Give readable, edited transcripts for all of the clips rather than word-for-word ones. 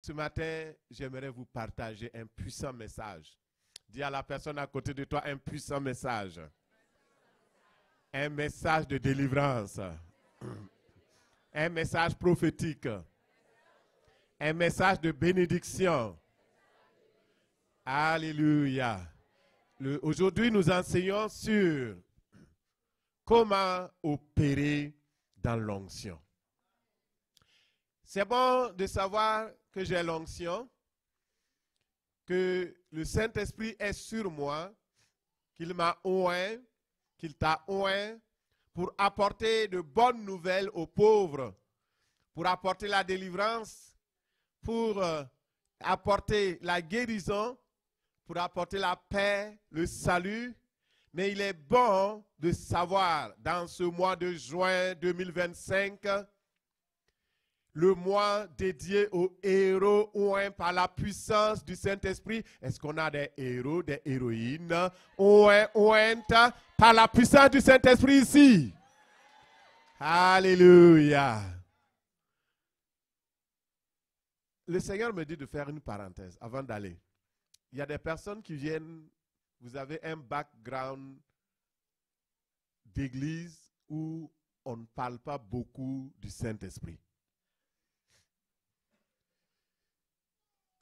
Ce matin, j'aimerais vous partager un puissant message. Dis à la personne à côté de toi un puissant message. Un message de délivrance. Un message prophétique. Un message de bénédiction. Alléluia. Aujourd'hui, nous enseignons sur comment opérer dans l'onction. C'est bon de savoir que j'ai l'onction, que le Saint-Esprit est sur moi, qu'il m'a oint, qu'il t'a oint pour apporter de bonnes nouvelles aux pauvres, pour apporter la délivrance, pour apporter la guérison, pour apporter la paix, le salut. Mais il est bon de savoir dans ce mois de juin 2025, le mois dédié aux héros oints par la puissance du Saint-Esprit. Est-ce qu'on a des héros, des héroïnes ointes par la puissance du Saint-Esprit ici? Alléluia. Le Seigneur me dit de faire une parenthèse avant d'aller. Il y a des personnes qui viennent, vous avez un background d'église où on ne parle pas beaucoup du Saint-Esprit.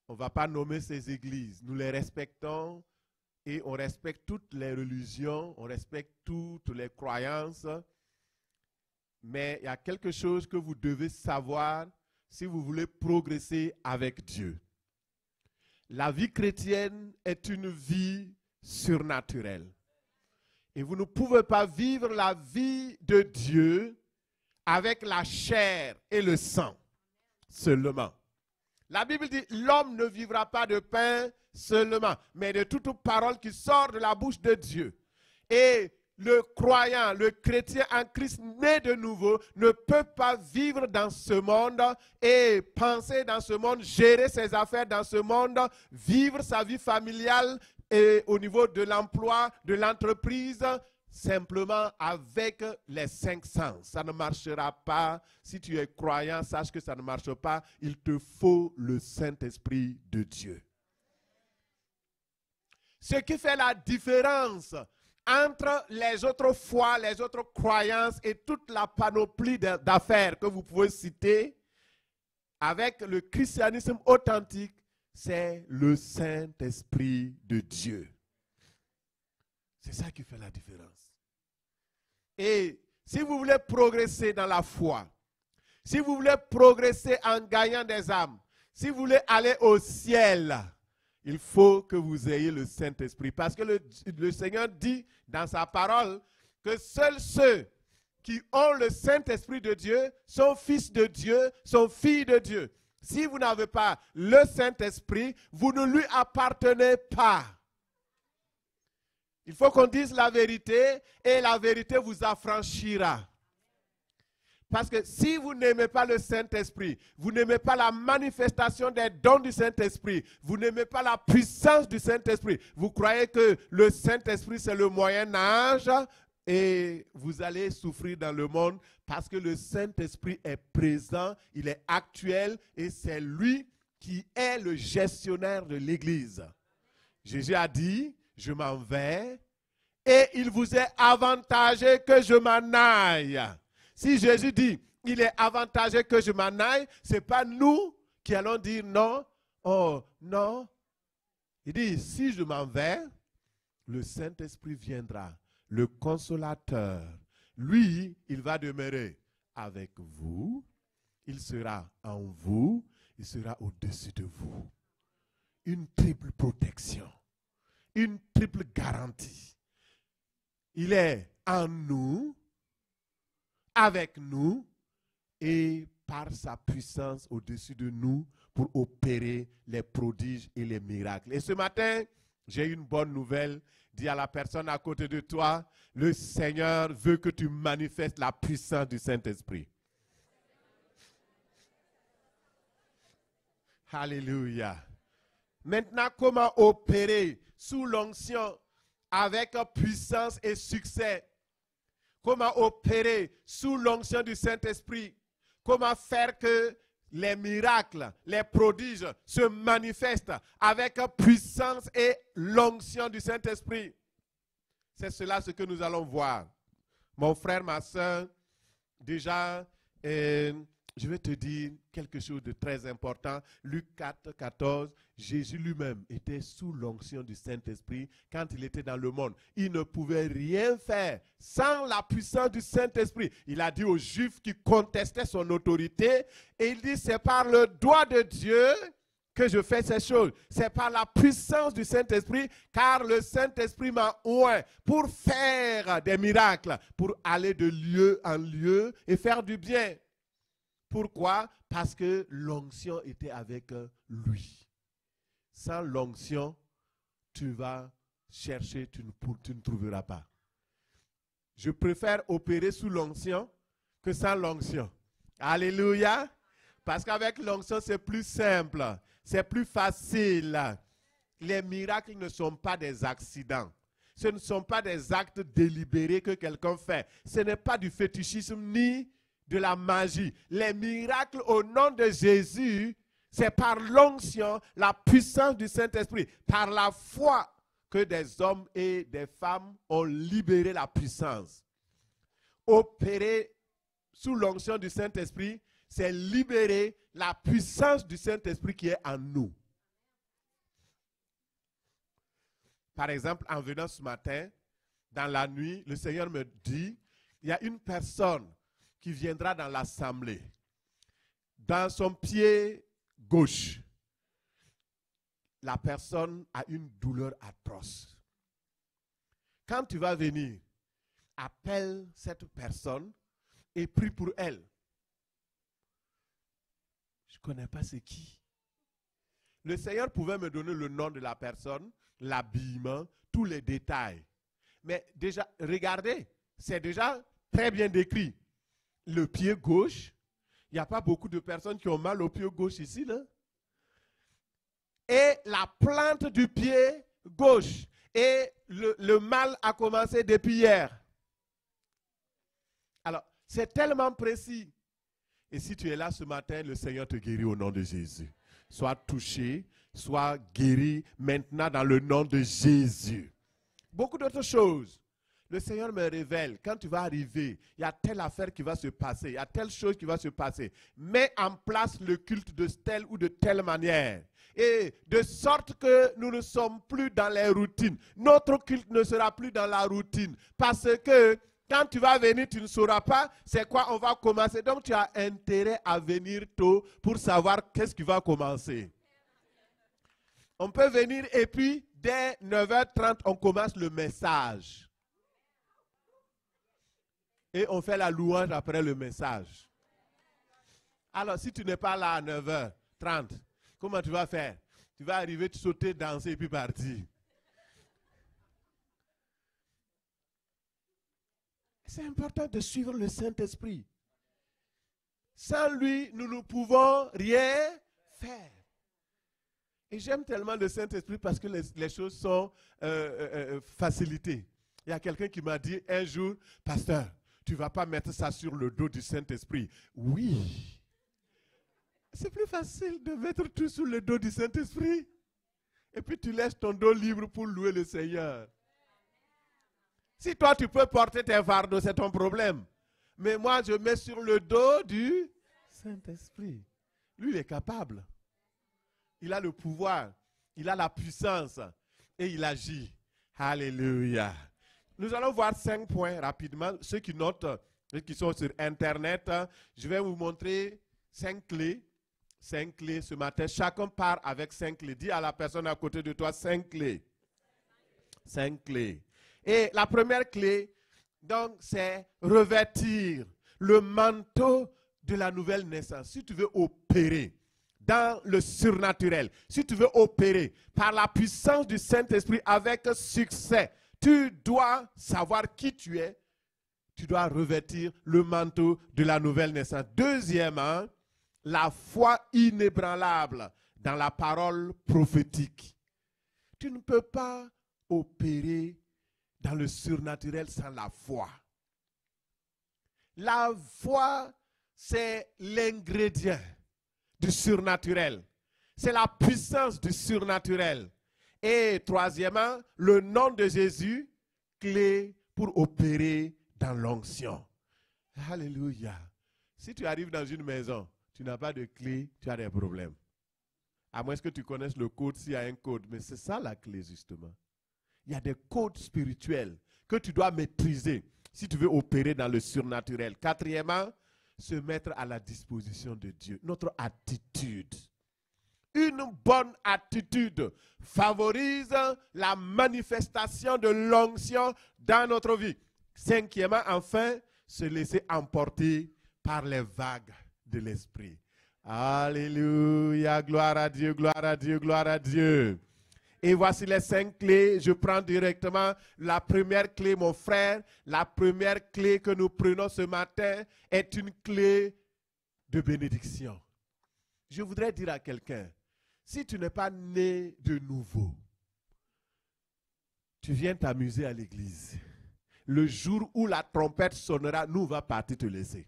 On ne va pas nommer ces églises. Nous les respectons et on respecte toutes les religions, on respecte toutes les croyances. Mais il y a quelque chose que vous devez savoir si vous voulez progresser avec Dieu. La vie chrétienne est une vie surnaturelle. Et vous ne pouvez pas vivre la vie de Dieu avec la chair et le sang seulement. La Bible dit, l'homme ne vivra pas de pain seulement, mais de toute parole qui sort de la bouche de Dieu. Et le croyant, le chrétien en Christ né de nouveau, ne peut pas vivre dans ce monde et penser dans ce monde, gérer ses affaires dans ce monde, vivre sa vie familiale et au niveau de l'emploi, de l'entreprise, simplement avec les 5 sens. Ça ne marchera pas. Si tu es croyant, sache que ça ne marche pas. Il te faut le Saint-Esprit de Dieu. Ce qui fait la différence entre les autres foi, les autres croyances et toute la panoplie d'affaires que vous pouvez citer avec le christianisme authentique, c'est le Saint-Esprit de Dieu. C'est ça qui fait la différence. Et si vous voulez progresser dans la foi, si vous voulez progresser en gagnant des âmes, si vous voulez aller au ciel, il faut que vous ayez le Saint-Esprit. Parce que le Seigneur dit dans sa parole que seuls ceux qui ont le Saint-Esprit de Dieu sont fils de Dieu, sont filles de Dieu. Si vous n'avez pas le Saint-Esprit, vous ne lui appartenez pas. Il faut qu'on dise la vérité et la vérité vous affranchira. Parce que si vous n'aimez pas le Saint-Esprit, vous n'aimez pas la manifestation des dons du Saint-Esprit, vous n'aimez pas la puissance du Saint-Esprit, vous croyez que le Saint-Esprit c'est le Moyen-Âge et vous allez souffrir dans le monde parce que le Saint-Esprit est présent, il est actuel et c'est lui qui est le gestionnaire de l'Église. Jésus a dit, je m'en vais et il vous est avantagé que je m'en aille. Si Jésus dit, il est avantagé que je m'en aille, ce n'est pas nous qui allons dire non. Oh, non. Il dit, si je m'en vais, le Saint-Esprit viendra, le consolateur. Lui, il va demeurer avec vous. Il sera en vous. Il sera au-dessus de vous. Une triple protection. Une triple garantie. Il est en nous, avec nous et par sa puissance au-dessus de nous pour opérer les prodiges et les miracles. Et ce matin, j'ai une bonne nouvelle. Dis à la personne à côté de toi, le Seigneur veut que tu manifestes la puissance du Saint-Esprit. Alléluia. Maintenant, comment opérer sous l'onction avec puissance et succès? Comment opérer sous l'onction du Saint-Esprit? Comment faire que les miracles, les prodiges se manifestent avec puissance et l'onction du Saint-Esprit. C'est cela ce que nous allons voir. Mon frère, ma soeur, déjà, je vais te dire quelque chose de très important. Luc 4, 14, Jésus lui-même était sous l'onction du Saint-Esprit quand il était dans le monde. Il ne pouvait rien faire sans la puissance du Saint-Esprit. Il a dit aux Juifs qui contestaient son autorité, et il dit, c'est par le doigt de Dieu que je fais ces choses. C'est par la puissance du Saint-Esprit, car le Saint-Esprit m'a oint pour faire des miracles, pour aller de lieu en lieu et faire du bien. Pourquoi? Parce que l'onction était avec lui. Sans l'onction, tu vas chercher, tu ne trouveras pas. Je préfère opérer sous l'onction que sans l'onction. Alléluia. Parce qu'avec l'onction, c'est plus simple, c'est plus facile. Les miracles ne sont pas des accidents. Ce ne sont pas des actes délibérés que quelqu'un fait. Ce n'est pas du fétichisme ni de la magie. Les miracles au nom de Jésus, c'est par l'onction, la puissance du Saint-Esprit, par la foi que des hommes et des femmes ont libéré la puissance. Opérer sous l'onction du Saint-Esprit, c'est libérer la puissance du Saint-Esprit qui est en nous. Par exemple, en venant ce matin, dans la nuit, le Seigneur me dit, il y a une personne qui viendra dans l'assemblée. Dans son pied gauche, la personne a une douleur atroce. Quand tu vas venir, appelle cette personne et prie pour elle. Je ne connais pas c'est qui. Le Seigneur pouvait me donner le nom de la personne, l'habillement, tous les détails. Mais déjà, regardez, c'est déjà très bien décrit. Le pied gauche, il n'y a pas beaucoup de personnes qui ont mal au pied gauche ici, là. Et la plante du pied gauche. Et le mal a commencé depuis hier. Alors, c'est tellement précis. Et si tu es là ce matin, le Seigneur te guérit au nom de Jésus. Sois touché, sois guéri maintenant dans le nom de Jésus. Beaucoup d'autres choses. Le Seigneur me révèle, quand tu vas arriver, il y a telle affaire qui va se passer, il y a telle chose qui va se passer. Mets en place le culte de telle ou de telle manière. Et de sorte que nous ne sommes plus dans les routines. Notre culte ne sera plus dans la routine. Parce que quand tu vas venir, tu ne sauras pas c'est quoi on va commencer. Donc tu as intérêt à venir tôt pour savoir qu'est-ce qui va commencer. On peut venir et puis dès 9h30, on commence le message. Et on fait la louange après le message. Alors, si tu n'es pas là à 9h30, comment tu vas faire? Tu vas arriver, tu sauter, danser et puis partir. C'est important de suivre le Saint-Esprit. Sans lui, nous ne pouvons rien faire. Et j'aime tellement le Saint-Esprit parce que les choses sont facilitées. Il y a quelqu'un qui m'a dit un jour, pasteur, tu ne vas pas mettre ça sur le dos du Saint-Esprit. Oui. C'est plus facile de mettre tout sur le dos du Saint-Esprit. Et puis tu laisses ton dos libre pour louer le Seigneur. Si toi tu peux porter tes fardeaux, c'est ton problème. Mais moi je mets sur le dos du Saint-Esprit. Lui il est capable. Il a le pouvoir. Il a la puissance. Et il agit. Alléluia. Nous allons voir 5 points rapidement. Ceux qui notent, ceux qui sont sur Internet, je vais vous montrer 5 clés. 5 clés ce matin. Chacun part avec 5 clés. Dis à la personne à côté de toi 5 clés. 5 clés. Et la première clé, donc, c'est revêtir le manteau de la nouvelle naissance. Si tu veux opérer dans le surnaturel, si tu veux opérer par la puissance du Saint-Esprit avec succès, tu dois savoir qui tu es. Tu dois revêtir le manteau de la nouvelle naissance. Deuxièmement, la foi inébranlable dans la parole prophétique. Tu ne peux pas opérer dans le surnaturel sans la foi. La foi, c'est l'ingrédient du surnaturel. C'est la puissance du surnaturel. Et troisièmement, le nom de Jésus, clé pour opérer dans l'onction. Alléluia. Si tu arrives dans une maison, tu n'as pas de clé, tu as des problèmes. À moins que tu connaisses le code, s'il y a un code. Mais c'est ça la clé, justement. Il y a des codes spirituels que tu dois maîtriser si tu veux opérer dans le surnaturel. Quatrièmement, se mettre à la disposition de Dieu. Notre attitude. Une bonne attitude favorise la manifestation de l'onction dans notre vie. Cinquièmement, enfin, se laisser emporter par les vagues de l'esprit. Alléluia, gloire à Dieu, gloire à Dieu, gloire à Dieu. Et voici les 5 clés. Je prends directement la première clé, mon frère. La première clé que nous prenons ce matin est une clé de bénédiction. Je voudrais dire à quelqu'un, si tu n'es pas né de nouveau, tu viens t'amuser à l'église. Le jour où la trompette sonnera, nous va partir te laisser.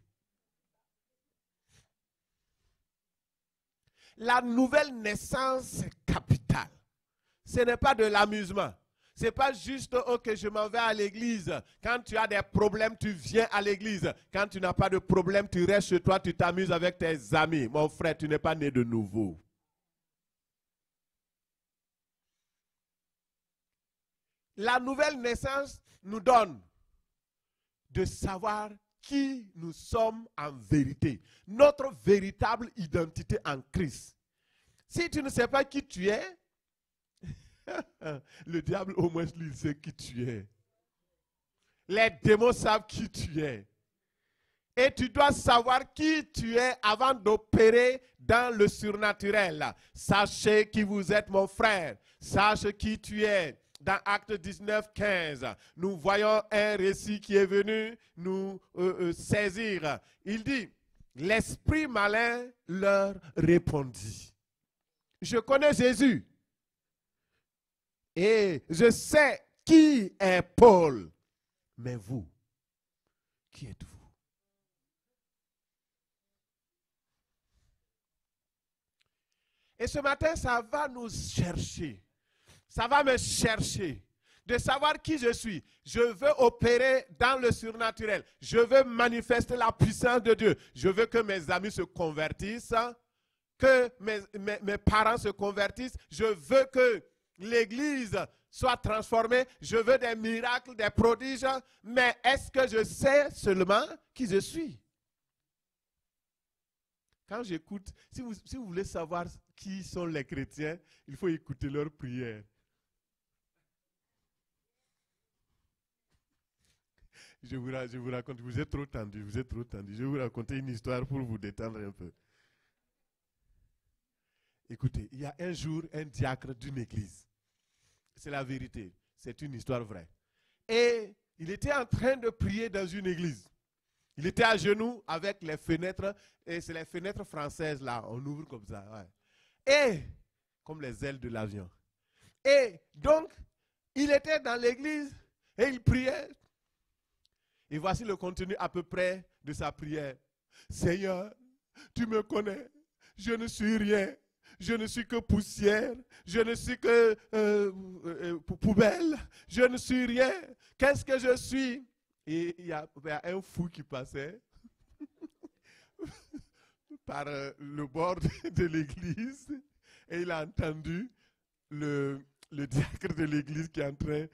La nouvelle naissance est capitale. Ce n'est pas de l'amusement. Ce n'est pas juste, ok, je m'en vais à l'église. Quand tu as des problèmes, tu viens à l'église. Quand tu n'as pas de problème, tu restes chez toi, tu t'amuses avec tes amis. Mon frère, tu n'es pas né de nouveau. La nouvelle naissance nous donne de savoir qui nous sommes en vérité. Notre véritable identité en Christ. Si tu ne sais pas qui tu es, le diable au moins lui sait qui tu es. Les démons savent qui tu es. Et tu dois savoir qui tu es avant d'opérer dans le surnaturel. Sachez qui vous êtes, mon frère. Sache qui tu es. Dans Acte 19, 15, nous voyons un récit qui est venu nous saisir. Il dit, l'esprit malin leur répondit. Je connais Jésus. Et je sais qui est Paul. Mais vous, qui êtes-vous? Et ce matin, ça va nous chercher. Ça va me chercher de savoir qui je suis. Je veux opérer dans le surnaturel. Je veux manifester la puissance de Dieu. Je veux que mes amis se convertissent, que mes parents se convertissent. Je veux que l'église soit transformée. Je veux des miracles, des prodiges. Mais est-ce que je sais seulement qui je suis? Quand j'écoute, si vous voulez savoir qui sont les chrétiens, il faut écouter leurs prières. Je vous raconte, vous êtes trop tendu, Je vais vous raconter une histoire pour vous détendre un peu. Écoutez, il y a un jour un diacre d'une église. C'est la vérité, c'est une histoire vraie. Et il était en train de prier dans une église. Il était à genoux avec les fenêtres, et c'est les fenêtres françaises là, on ouvre comme ça. Ouais. Et, comme les ailes de l'avion. Et donc, il était dans l'église et il priait. Et voici le contenu à peu près de sa prière. Seigneur, tu me connais, je ne suis rien, je ne suis que poussière, je ne suis que poubelle, je ne suis rien. Qu'est-ce que je suis? Et il y a un fou qui passait par le bord de l'église et il a entendu le diacre de l'église qui est en train...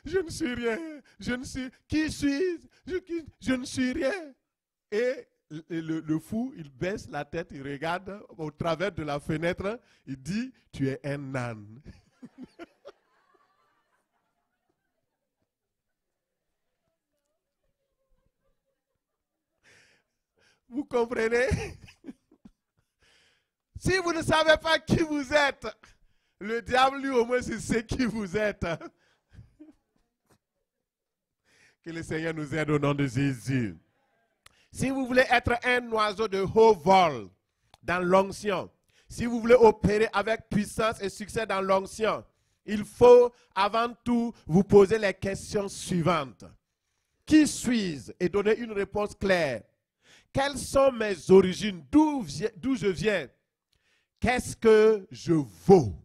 Je ne suis rien. Je ne suis... Qui suis-je? Je ne suis rien. Et le fou, il baisse la tête, il regarde au travers de la fenêtre, il dit, tu es un âne. Vous comprenez? Si vous ne savez pas qui vous êtes, le diable, lui, au moins, il sait qui vous êtes. Que le Seigneur nous aide au nom de Jésus. Si vous voulez être un oiseau de haut vol dans l'onction, si vous voulez opérer avec puissance et succès dans l'onction, il faut avant tout vous poser les questions suivantes. Qui suis-je? Et donner une réponse claire. Quelles sont mes origines? D'où je viens? Qu'est-ce que je vaux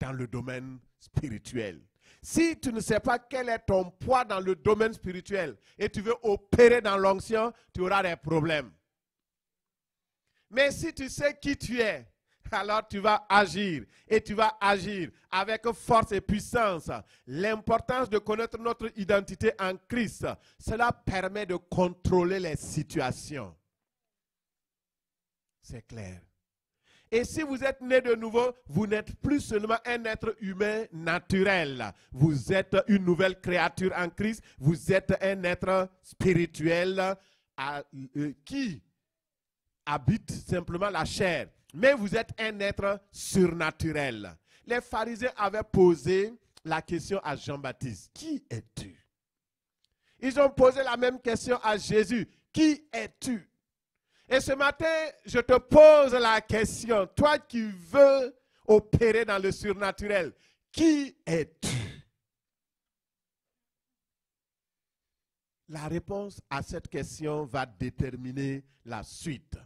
dans le domaine spirituel? Si tu ne sais pas quel est ton poids dans le domaine spirituel et tu veux opérer dans l'onction, tu auras des problèmes. Mais si tu sais qui tu es, alors tu vas agir et tu vas agir avec force et puissance. L'importance de connaître notre identité en Christ, cela permet de contrôler les situations. C'est clair. Et si vous êtes né de nouveau, vous n'êtes plus seulement un être humain naturel. Vous êtes une nouvelle créature en Christ. Vous êtes un être spirituel qui habite simplement la chair. Mais vous êtes un être surnaturel. Les pharisiens avaient posé la question à Jean-Baptiste. Qui es-tu? Ils ont posé la même question à Jésus. Qui es-tu? Et ce matin, je te pose la question. Toi qui veux opérer dans le surnaturel, qui es-tu? La réponse à cette question va déterminer la suite.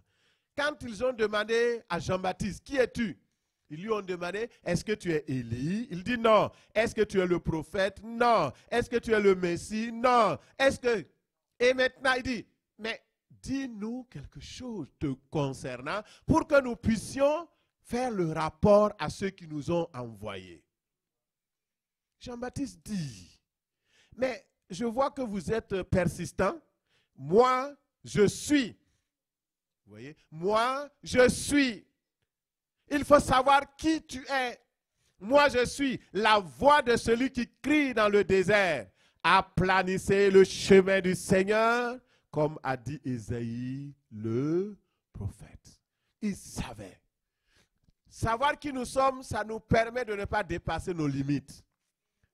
Quand ils ont demandé à Jean-Baptiste, qui es-tu? Ils lui ont demandé, est-ce que tu es Élie? Il dit non. Est-ce que tu es le prophète? Non. Est-ce que tu es le Messie? Non. Est-ce que... Et maintenant, il dit, mais dis-nous quelque chose te concernant pour que nous puissions faire le rapport à ceux qui nous ont envoyés. Jean-Baptiste dit, mais je vois que vous êtes persistant. Moi, je suis. Vous voyez? Moi, je suis. Il faut savoir qui tu es. Moi, je suis la voix de celui qui crie dans le désert. Aplanissez le chemin du Seigneur, comme a dit Isaïe, le prophète. Il savait. Savoir qui nous sommes, ça nous permet de ne pas dépasser nos limites.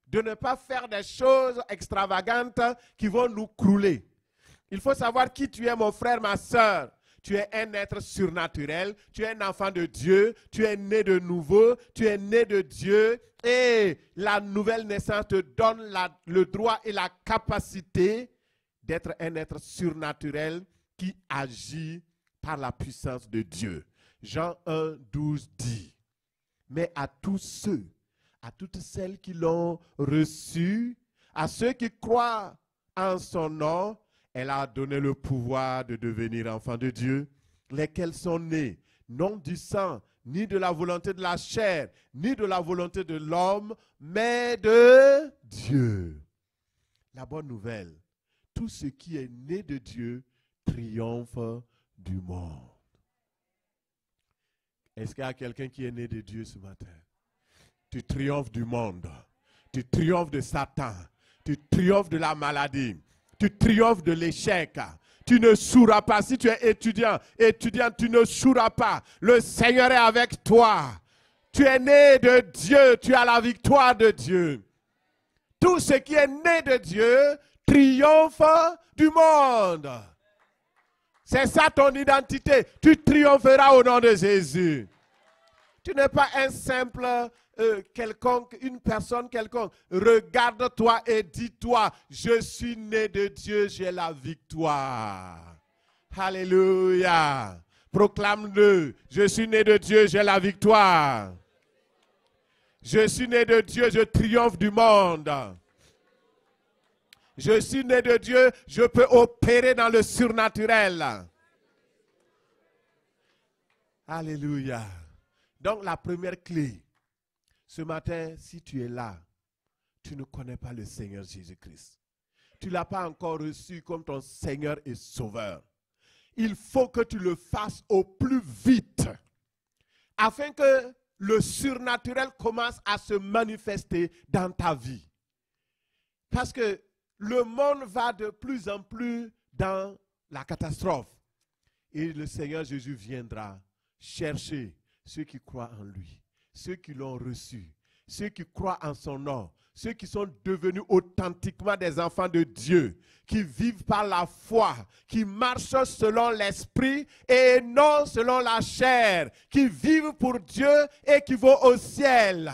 De ne pas faire des choses extravagantes qui vont nous crouler. Il faut savoir qui tu es, mon frère, ma soeur. Tu es un être surnaturel, tu es un enfant de Dieu, tu es né de nouveau, tu es né de Dieu et la nouvelle naissance te donne le droit et la capacité d'être un être surnaturel qui agit par la puissance de Dieu. Jean 1, 12 dit, mais à tous ceux, à toutes celles qui l'ont reçu, à ceux qui croient en son nom, elle a donné le pouvoir de devenir enfants de Dieu, lesquels sont nés, non du sang, ni de la volonté de la chair, ni de la volonté de l'homme, mais de Dieu. La bonne nouvelle, tout ce qui est né de Dieu triomphe du monde. Est-ce qu'il y a quelqu'un qui est né de Dieu ce matin? Tu triomphes du monde, tu triomphes de Satan, tu triomphes de la maladie. Tu triomphes de l'échec. Tu ne souras pas. Si tu es étudiant, tu ne souras pas. Le Seigneur est avec toi. Tu es né de Dieu. Tu as la victoire de Dieu. Tout ce qui est né de Dieu triomphe du monde. C'est ça ton identité. Tu triompheras au nom de Jésus. Tu n'es pas un simple quelconque, une personne quelconque. Regarde-toi et dis-toi, je suis né de Dieu, j'ai la victoire. Alléluia. Proclame-le. Je suis né de Dieu, j'ai la victoire. Je suis né de Dieu, je triomphe du monde. Je suis né de Dieu, je peux opérer dans le surnaturel. Alléluia. Donc la première clé, ce matin, si tu es là, tu ne connais pas le Seigneur Jésus-Christ. Tu ne l'as pas encore reçu comme ton Seigneur et Sauveur. Il faut que tu le fasses au plus vite, afin que le surnaturel commence à se manifester dans ta vie. Parce que le monde va de plus en plus dans la catastrophe. Et le Seigneur Jésus viendra chercher ceux qui croient en lui, ceux qui l'ont reçu, ceux qui croient en son nom, ceux qui sont devenus authentiquement des enfants de Dieu, qui vivent par la foi, qui marchent selon l'esprit et non selon la chair, qui vivent pour Dieu et qui vont au ciel.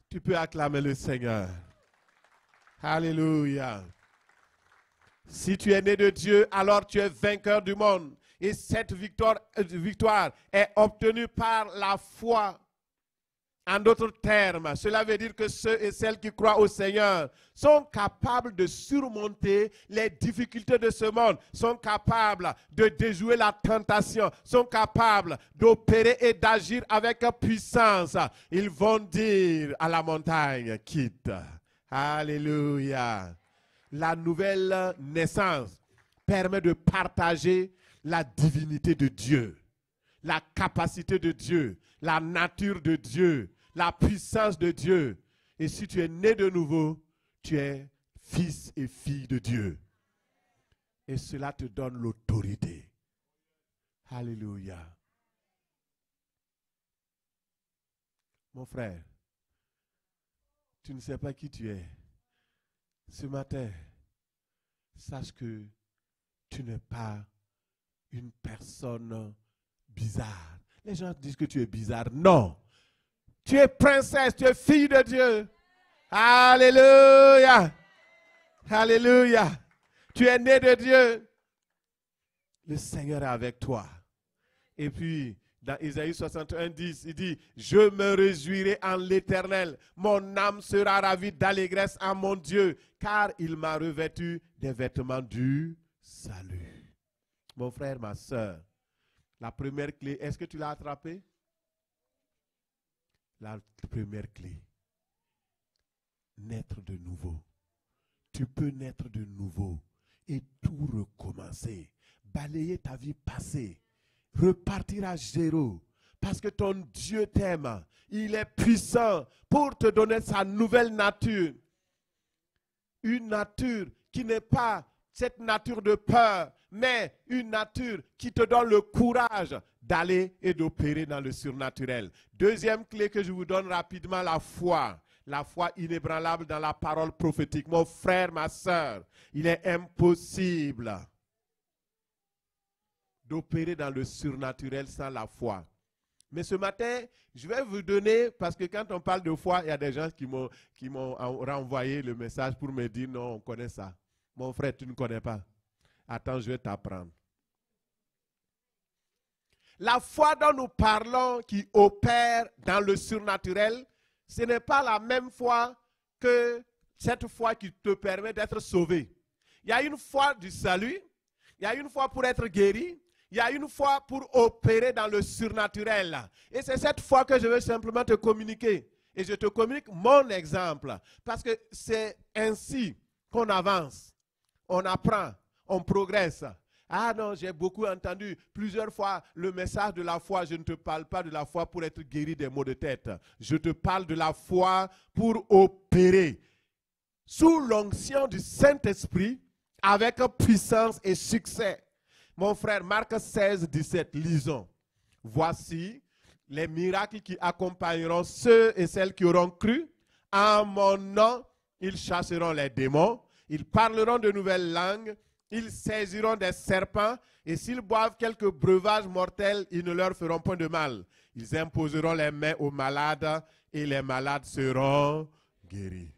Tu peux acclamer le Seigneur. Alléluia. Si tu es né de Dieu, alors tu es vainqueur du monde. Et cette victoire est obtenue par la foi. En d'autres termes, cela veut dire que ceux et celles qui croient au Seigneur sont capables de surmonter les difficultés de ce monde, sont capables de déjouer la tentation, sont capables d'opérer et d'agir avec puissance. Ils vont dire à la montagne, quitte. Alléluia. La nouvelle naissance permet de partager la divinité de Dieu, la capacité de Dieu, la nature de Dieu, la puissance de Dieu. Et si tu es né de nouveau, tu es fils et fille de Dieu. Et cela te donne l'autorité. Alléluia. Mon frère, tu ne sais pas qui tu es. Ce matin, sache que tu n'es pas une personne bizarre. Les gens disent que tu es bizarre. Non. Tu es princesse, tu es fille de Dieu. Alléluia. Alléluia. Tu es né de Dieu. Le Seigneur est avec toi. Et puis, dans Isaïe 61, 10, il dit, je me réjouirai en l'Éternel. Mon âme sera ravie d'allégresse en mon Dieu, car il m'a revêtu des vêtements du salut. Mon frère, ma soeur, la première clé, est-ce que tu l'as attrapée? La première clé, naître de nouveau. Tu peux naître de nouveau et tout recommencer. Balayer ta vie passée. Repartir à zéro. Parce que ton Dieu t'aime. Il est puissant pour te donner sa nouvelle nature. Une nature qui n'est pas cette nature de peur, mais une nature qui te donne le courage d'aller et d'opérer dans le surnaturel. Deuxième clé que je vous donne rapidement, la foi. La foi inébranlable dans la parole prophétique. Mon frère, ma soeur, il est impossible d'opérer dans le surnaturel sans la foi. Mais ce matin, je vais vous donner, parce que quand on parle de foi, il y a des gens qui m'ont renvoyé le message pour me dire, non, on connaît ça. Mon frère, tu ne connais pas. Attends, je vais t'apprendre. La foi dont nous parlons qui opère dans le surnaturel, ce n'est pas la même foi que cette foi qui te permet d'être sauvé. Il y a une foi du salut, il y a une foi pour être guéri, il y a une foi pour opérer dans le surnaturel. Et c'est cette foi que je veux simplement te communiquer. Et je te communique mon exemple. Parce que c'est ainsi qu'on avance, on apprend, on progresse. Ah non, j'ai beaucoup entendu plusieurs fois le message de la foi. Je ne te parle pas de la foi pour être guéri des maux de tête. Je te parle de la foi pour opérer sous l'onction du Saint-Esprit avec puissance et succès. Mon frère, Marc 16, 17, lisons. Voici les miracles qui accompagneront ceux et celles qui auront cru. En mon nom, ils chasseront les démons. Ils parleront de nouvelles langues. Ils saisiront des serpents, et s'ils boivent quelques breuvages mortels, ils ne leur feront point de mal. Ils imposeront les mains aux malades, et les malades seront guéris.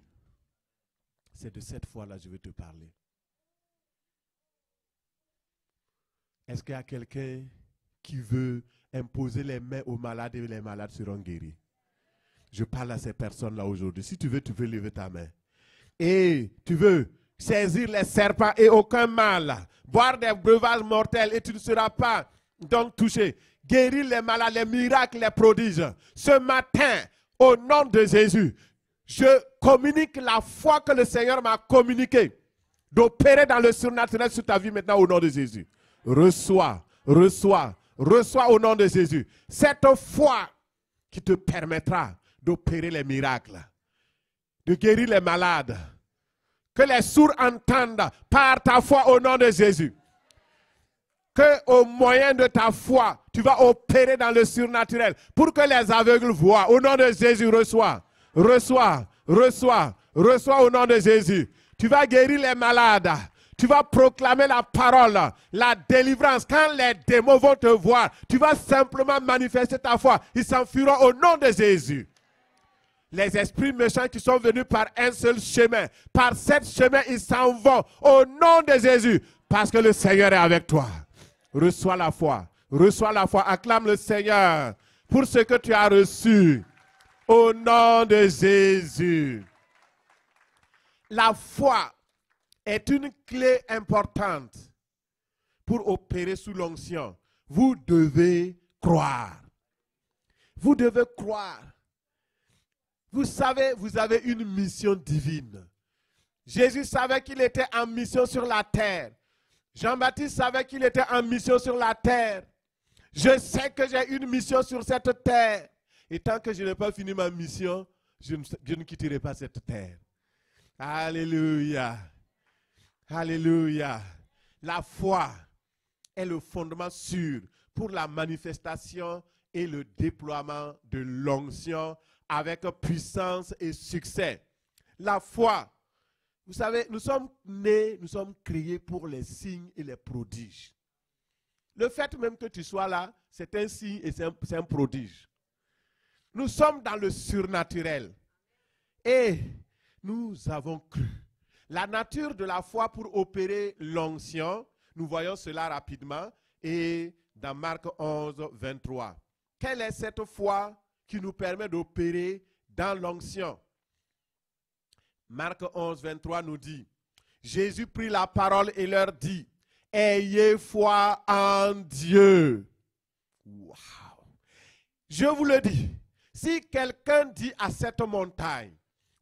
C'est de cette foi-là que je vais te parler. Est-ce qu'il y a quelqu'un qui veut imposer les mains aux malades et les malades seront guéris? Je parle à ces personnes-là aujourd'hui. Si tu veux lever ta main. Et tu veux saisir les serpents et aucun mal. Boire des breuvages mortels et tu ne seras pas donc touché. Guérir les malades, les miracles, les prodiges. Ce matin, au nom de Jésus, je communique la foi que le Seigneur m'a communiquée. D'opérer dans le surnaturel sur ta vie maintenant au nom de Jésus. Reçois, reçois, reçois au nom de Jésus. Cette foi qui te permettra d'opérer les miracles, de guérir les malades. Que les sourds entendent par ta foi au nom de Jésus. Que au moyen de ta foi, tu vas opérer dans le surnaturel. Pour que les aveugles voient. Au nom de Jésus, reçois. Reçois. Reçois. Reçois au nom de Jésus. Tu vas guérir les malades. Tu vas proclamer la parole, la délivrance. Quand les démons vont te voir, tu vas simplement manifester ta foi. Ils s'enfuiront au nom de Jésus. Les esprits méchants qui sont venus par un seul chemin, par sept chemins, ils s'en vont au nom de Jésus, parce que le Seigneur est avec toi. Reçois la foi, acclame le Seigneur pour ce que tu as reçu, au nom de Jésus. La foi est une clé importante pour opérer sous l'onction. Vous devez croire. Vous devez croire. Vous savez, vous avez une mission divine. Jésus savait qu'il était en mission sur la terre. Jean-Baptiste savait qu'il était en mission sur la terre. Je sais que j'ai une mission sur cette terre. Et tant que je n'ai pas fini ma mission, je ne quitterai pas cette terre. Alléluia. Alléluia. La foi est le fondement sûr pour la manifestation et le déploiement de l'onction avec puissance et succès. La foi, vous savez, nous sommes nés, nous sommes créés pour les signes et les prodiges. Le fait même que tu sois là, c'est un signe et c'est un prodige. Nous sommes dans le surnaturel. Et nous avons cru. La nature de la foi pour opérer l'onction, nous voyons cela rapidement, et dans Marc 11, 23. Quelle est cette foi qui nous permet d'opérer dans l'onction? Marc 11, 23 nous dit, Jésus prit la parole et leur dit, ayez foi en Dieu. Wow. Je vous le dis, si quelqu'un dit à cette montagne,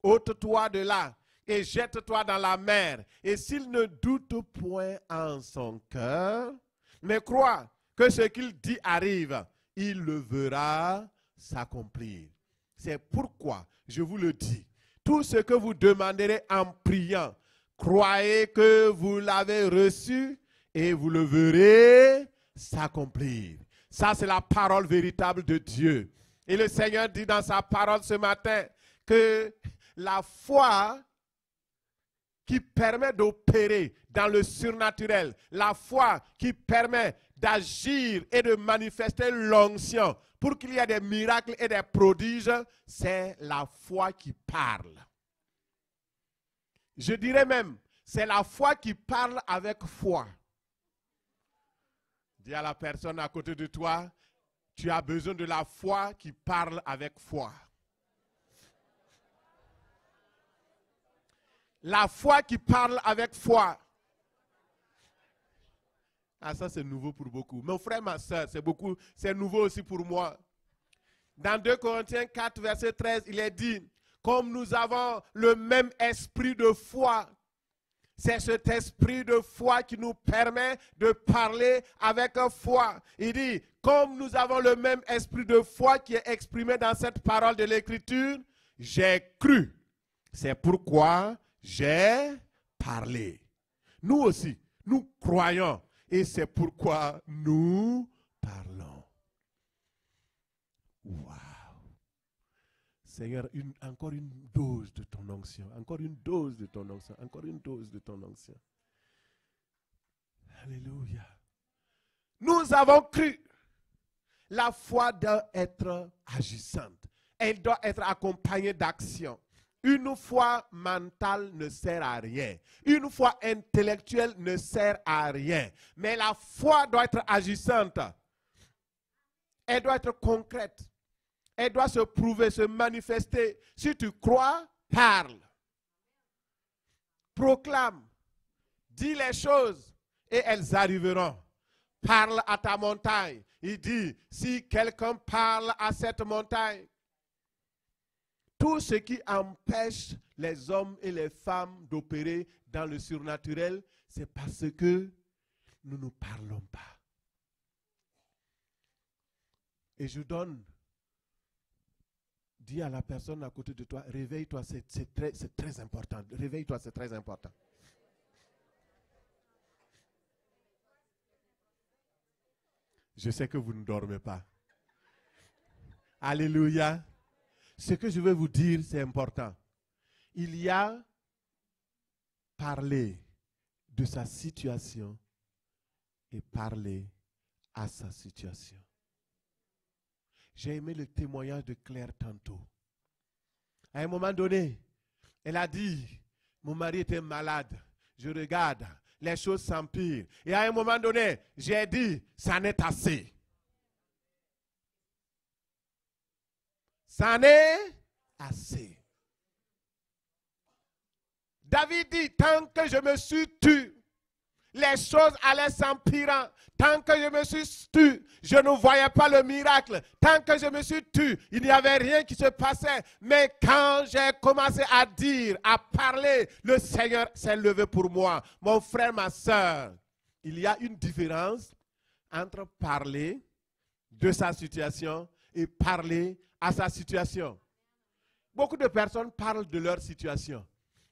ôte-toi de là et jette-toi dans la mer, et s'il ne doute point en son cœur, mais croit que ce qu'il dit arrive, il le verra s'accomplir. C'est pourquoi je vous le dis, tout ce que vous demanderez en priant, croyez que vous l'avez reçu et vous le verrez s'accomplir. Ça, c'est la parole véritable de Dieu. Et le Seigneur dit dans sa parole ce matin que la foi qui permet d'opérer dans le surnaturel, la foi qui permet d'agir et de manifester l'onction pour qu'il y ait des miracles et des prodiges, c'est la foi qui parle. Je dirais même, c'est la foi qui parle avec foi. Dis à la personne à côté de toi, tu as besoin de la foi qui parle avec foi. La foi qui parle avec foi. Ah, ça c'est nouveau pour beaucoup. Mon frère, ma soeur, c'est nouveau aussi pour moi. Dans 2 Corinthiens 4, verset 13, il est dit, comme nous avons le même esprit de foi, c'est cet esprit de foi qui nous permet de parler avec foi. Il dit, comme nous avons le même esprit de foi qui est exprimé dans cette parole de l'Écriture, j'ai cru. C'est pourquoi j'ai parlé. Nous aussi, nous croyons et c'est pourquoi nous parlons. Wow. Seigneur, encore une dose de ton onction, encore une dose de ton onction, encore une dose de ton onction. Alléluia. Nous avons cru. La foi doit être agissante. Elle doit être accompagnée d'action. Une foi mentale ne sert à rien. Une foi intellectuelle ne sert à rien. Mais la foi doit être agissante. Elle doit être concrète. Elle doit se prouver, se manifester. Si tu crois, parle. Proclame. Dis les choses et elles arriveront. Parle à ta montagne. Il dit, si quelqu'un parle à cette montagne, tout ce qui empêche les hommes et les femmes d'opérer dans le surnaturel, c'est parce que nous ne parlons pas. Et je donne, dis à la personne à côté de toi, réveille-toi, c'est très important. Réveille-toi, c'est très important. Je sais que vous ne dormez pas. Alléluia. Ce que je vais vous dire, c'est important. Il y a parler de sa situation et parler à sa situation. J'ai aimé le témoignage de Claire tantôt. À un moment donné, elle a dit, mon mari était malade. Je regarde, les choses s'empirent. Et à un moment donné, j'ai dit, ça n'est assez. Ça n'est assez. David dit, tant que je me suis tu, les choses allaient s'empirant. Tant que je me suis tu, je ne voyais pas le miracle. Tant que je me suis tu, il n'y avait rien qui se passait. Mais quand j'ai commencé à dire, à parler, le Seigneur s'est levé pour moi. Mon frère, ma soeur, il y a une différence entre parler de sa situation et parler à sa situation. Beaucoup de personnes parlent de leur situation.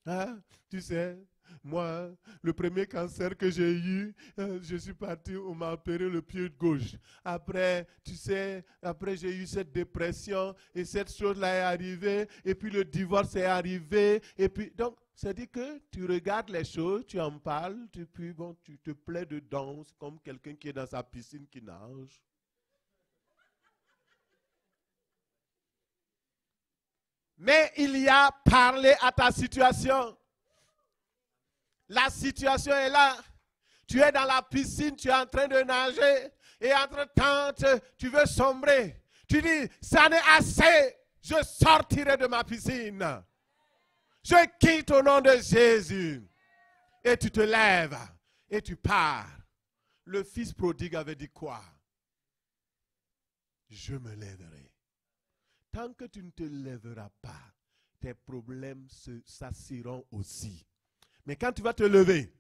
Hein? Tu sais, moi, le premier cancer que j'ai eu, je suis parti, on m'a opéré le pied gauche. Après, tu sais, après j'ai eu cette dépression et cette chose-là est arrivée. Et puis le divorce est arrivé. Et puis, donc, c'est dit que tu regardes les choses, tu en parles, puis bon, tu te plais dedans. C'est comme quelqu'un qui est dans sa piscine qui nage. Mais il y a parlé à ta situation. La situation est là. Tu es dans la piscine, tu es en train de nager. Et entre-temps, tu veux sombrer. Tu dis, ça n'est assez. Je sortirai de ma piscine. Je quitte au nom de Jésus. Et tu te lèves et tu pars. Le fils prodigue avait dit quoi? Je me lèverai. Tant que tu ne te lèveras pas, tes problèmes s'assiront aussi. Mais quand tu vas te lever,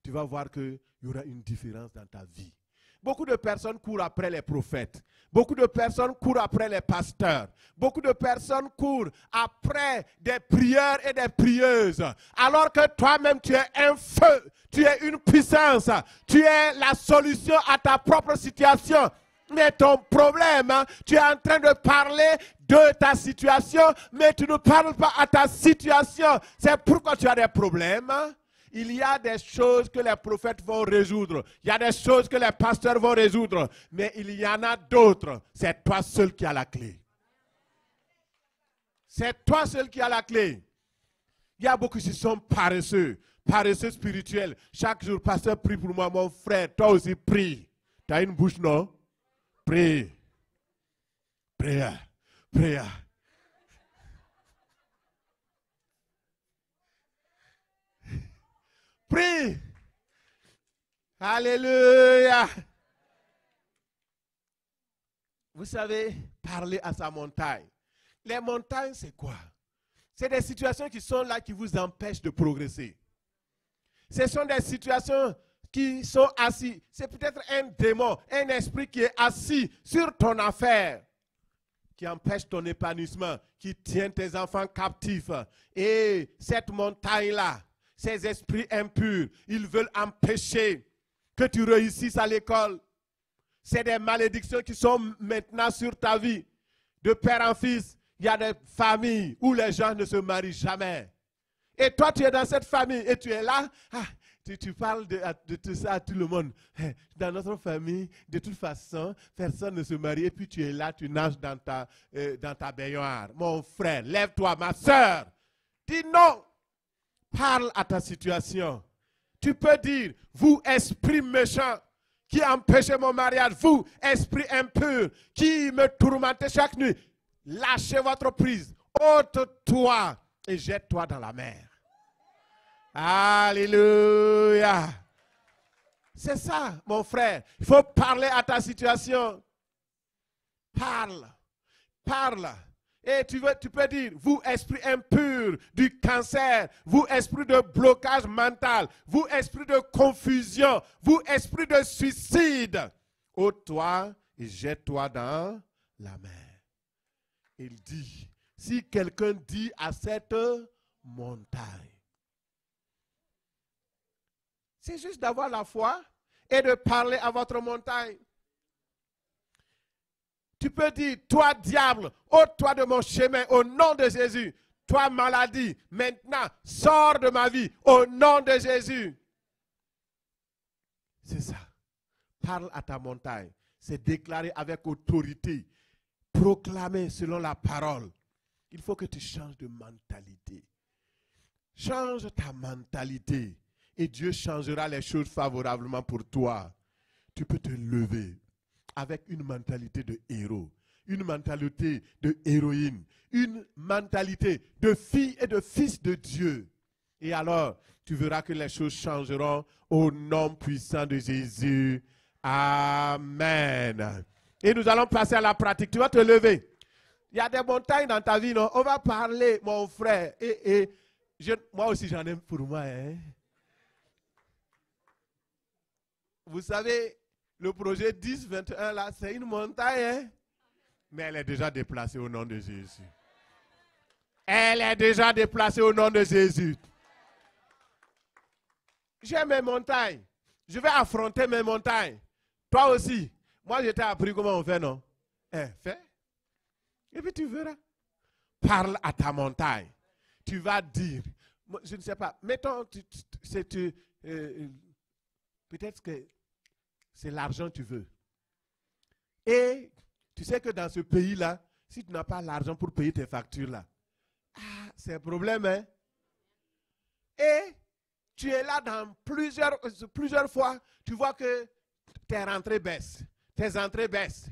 tu vas voir qu'il y aura une différence dans ta vie. Beaucoup de personnes courent après les prophètes. Beaucoup de personnes courent après les pasteurs. Beaucoup de personnes courent après des prieurs et des prieuses. Alors que toi-même, tu es un feu, tu es une puissance, tu es la solution à ta propre situation. Mais ton problème, tu es en train de parler de ta situation, mais tu ne parles pas à ta situation. C'est pourquoi tu as des problèmes. Il y a des choses que les prophètes vont résoudre. Il y a des choses que les pasteurs vont résoudre. Mais il y en a d'autres. C'est toi seul qui as la clé. C'est toi seul qui as la clé. Il y a beaucoup qui sont paresseux. Paresseux spirituels. Chaque jour, pasteur, prie pour moi. Mon frère, toi aussi, prie. Tu as une bouche, non? Prie. Prière. Prière. Prie. Alléluia. Vous savez, parler à sa montagne. Les montagnes, c'est quoi? C'est des situations qui sont là, qui vous empêchent de progresser. Ce sont des situations qui sont assis. C'est peut-être un démon, un esprit qui est assis sur ton affaire, qui empêche ton épanouissement, qui tient tes enfants captifs. Et cette montagne-là, ces esprits impurs, ils veulent empêcher que tu réussisses à l'école. C'est des malédictions qui sont maintenant sur ta vie. De père en fils, il y a des familles où les gens ne se marient jamais. Et toi, tu es dans cette famille et tu es là. Tu parles de tout ça à tout le monde. Dans notre famille, de toute façon, personne ne se marie. Et puis tu es là, tu nages dans ta baignoire. Mon frère, lève-toi, ma soeur. Dis non. Parle à ta situation. Tu peux dire, vous, esprit méchant, qui empêchez mon mariage, vous, esprit impur, qui me tourmentez chaque nuit, lâchez votre prise, ôte-toi et jette-toi dans la mer. Alléluia. C'est ça, mon frère. Il faut parler à ta situation. Parle. Parle. Et tu peux dire, vous, esprit impur du cancer, vous, esprit de blocage mental, vous, esprit de confusion, vous, esprit de suicide, ôte-toi et jette-toi dans la mer. Il dit, si quelqu'un dit à cette montagne, c'est juste d'avoir la foi et de parler à votre montagne. Tu peux dire, toi diable, ôte-toi de mon chemin au nom de Jésus. Toi maladie, maintenant, sors de ma vie au nom de Jésus. C'est ça. Parle à ta montagne. C'est déclarer avec autorité. Proclamer selon la parole. Il faut que tu changes de mentalité. Change ta mentalité et Dieu changera les choses favorablement pour toi. Tu peux te lever avec une mentalité de héros, une mentalité de héroïne, une mentalité de fille et de fils de Dieu. Et alors, tu verras que les choses changeront au nom puissant de Jésus. Amen. Et nous allons passer à la pratique. Tu vas te lever. Il y a des montagnes dans ta vie, non? On va parler, mon frère. Moi aussi, j'en ai pour moi. Hein? Vous savez, le projet 10-21, là, c'est une montagne. Hein? Mais elle est déjà déplacée au nom de Jésus. Elle est déjà déplacée au nom de Jésus. J'ai mes montagnes. Je vais affronter mes montagnes. Toi aussi. Moi, je t'ai appris comment on fait, non? Fais. Et puis tu verras. Parle à ta montagne. Tu vas dire, je ne sais pas, mettons, peut-être que c'est l'argent que tu veux. Et tu sais que dans ce pays-là, si tu n'as pas l'argent pour payer tes factures-là, c'est un problème, hein? Et tu es là dans plusieurs fois, tu vois que tes rentrées baissent, tes entrées baissent.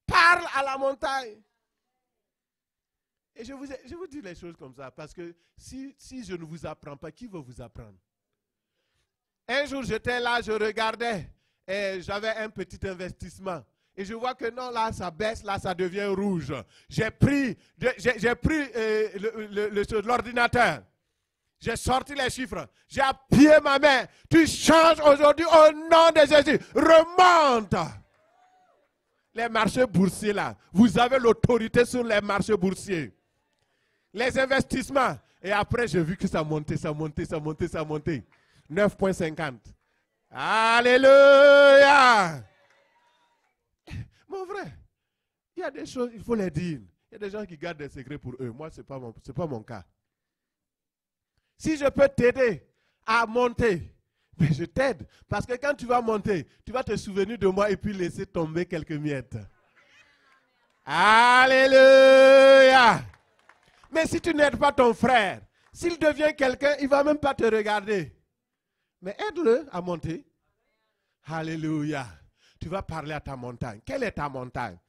Parle à la montagne. Et je vous dis les choses comme ça, parce que si je ne vous apprends pas, qui va vous apprendre? Un jour, j'étais là, je regardais, et j'avais un petit investissement. Et je vois que non, là, ça baisse, là, ça devient rouge. J'ai pris l'ordinateur. J'ai sorti les chiffres. J'ai appuyé ma main. Tu changes aujourd'hui au nom de Jésus. Remonte. Les marchés boursiers, là. Vous avez l'autorité sur les marchés boursiers. Les investissements. Et après, j'ai vu que ça montait, ça montait, ça montait, ça montait. 9,50. Alléluia. Mon frère, il y a des choses, il faut les dire. Il y a des gens qui gardent des secrets pour eux. Moi, ce n'est pas mon cas. Si je peux t'aider à monter, mais je t'aide. Parce que quand tu vas monter, tu vas te souvenir de moi et puis laisser tomber quelques miettes. Alléluia. Mais si tu n'aides pas ton frère, s'il devient quelqu'un, il ne va même pas te regarder. Mais aide-le à monter. Alléluia. Tu vas parler à ta montagne. Quelle est ta montagne?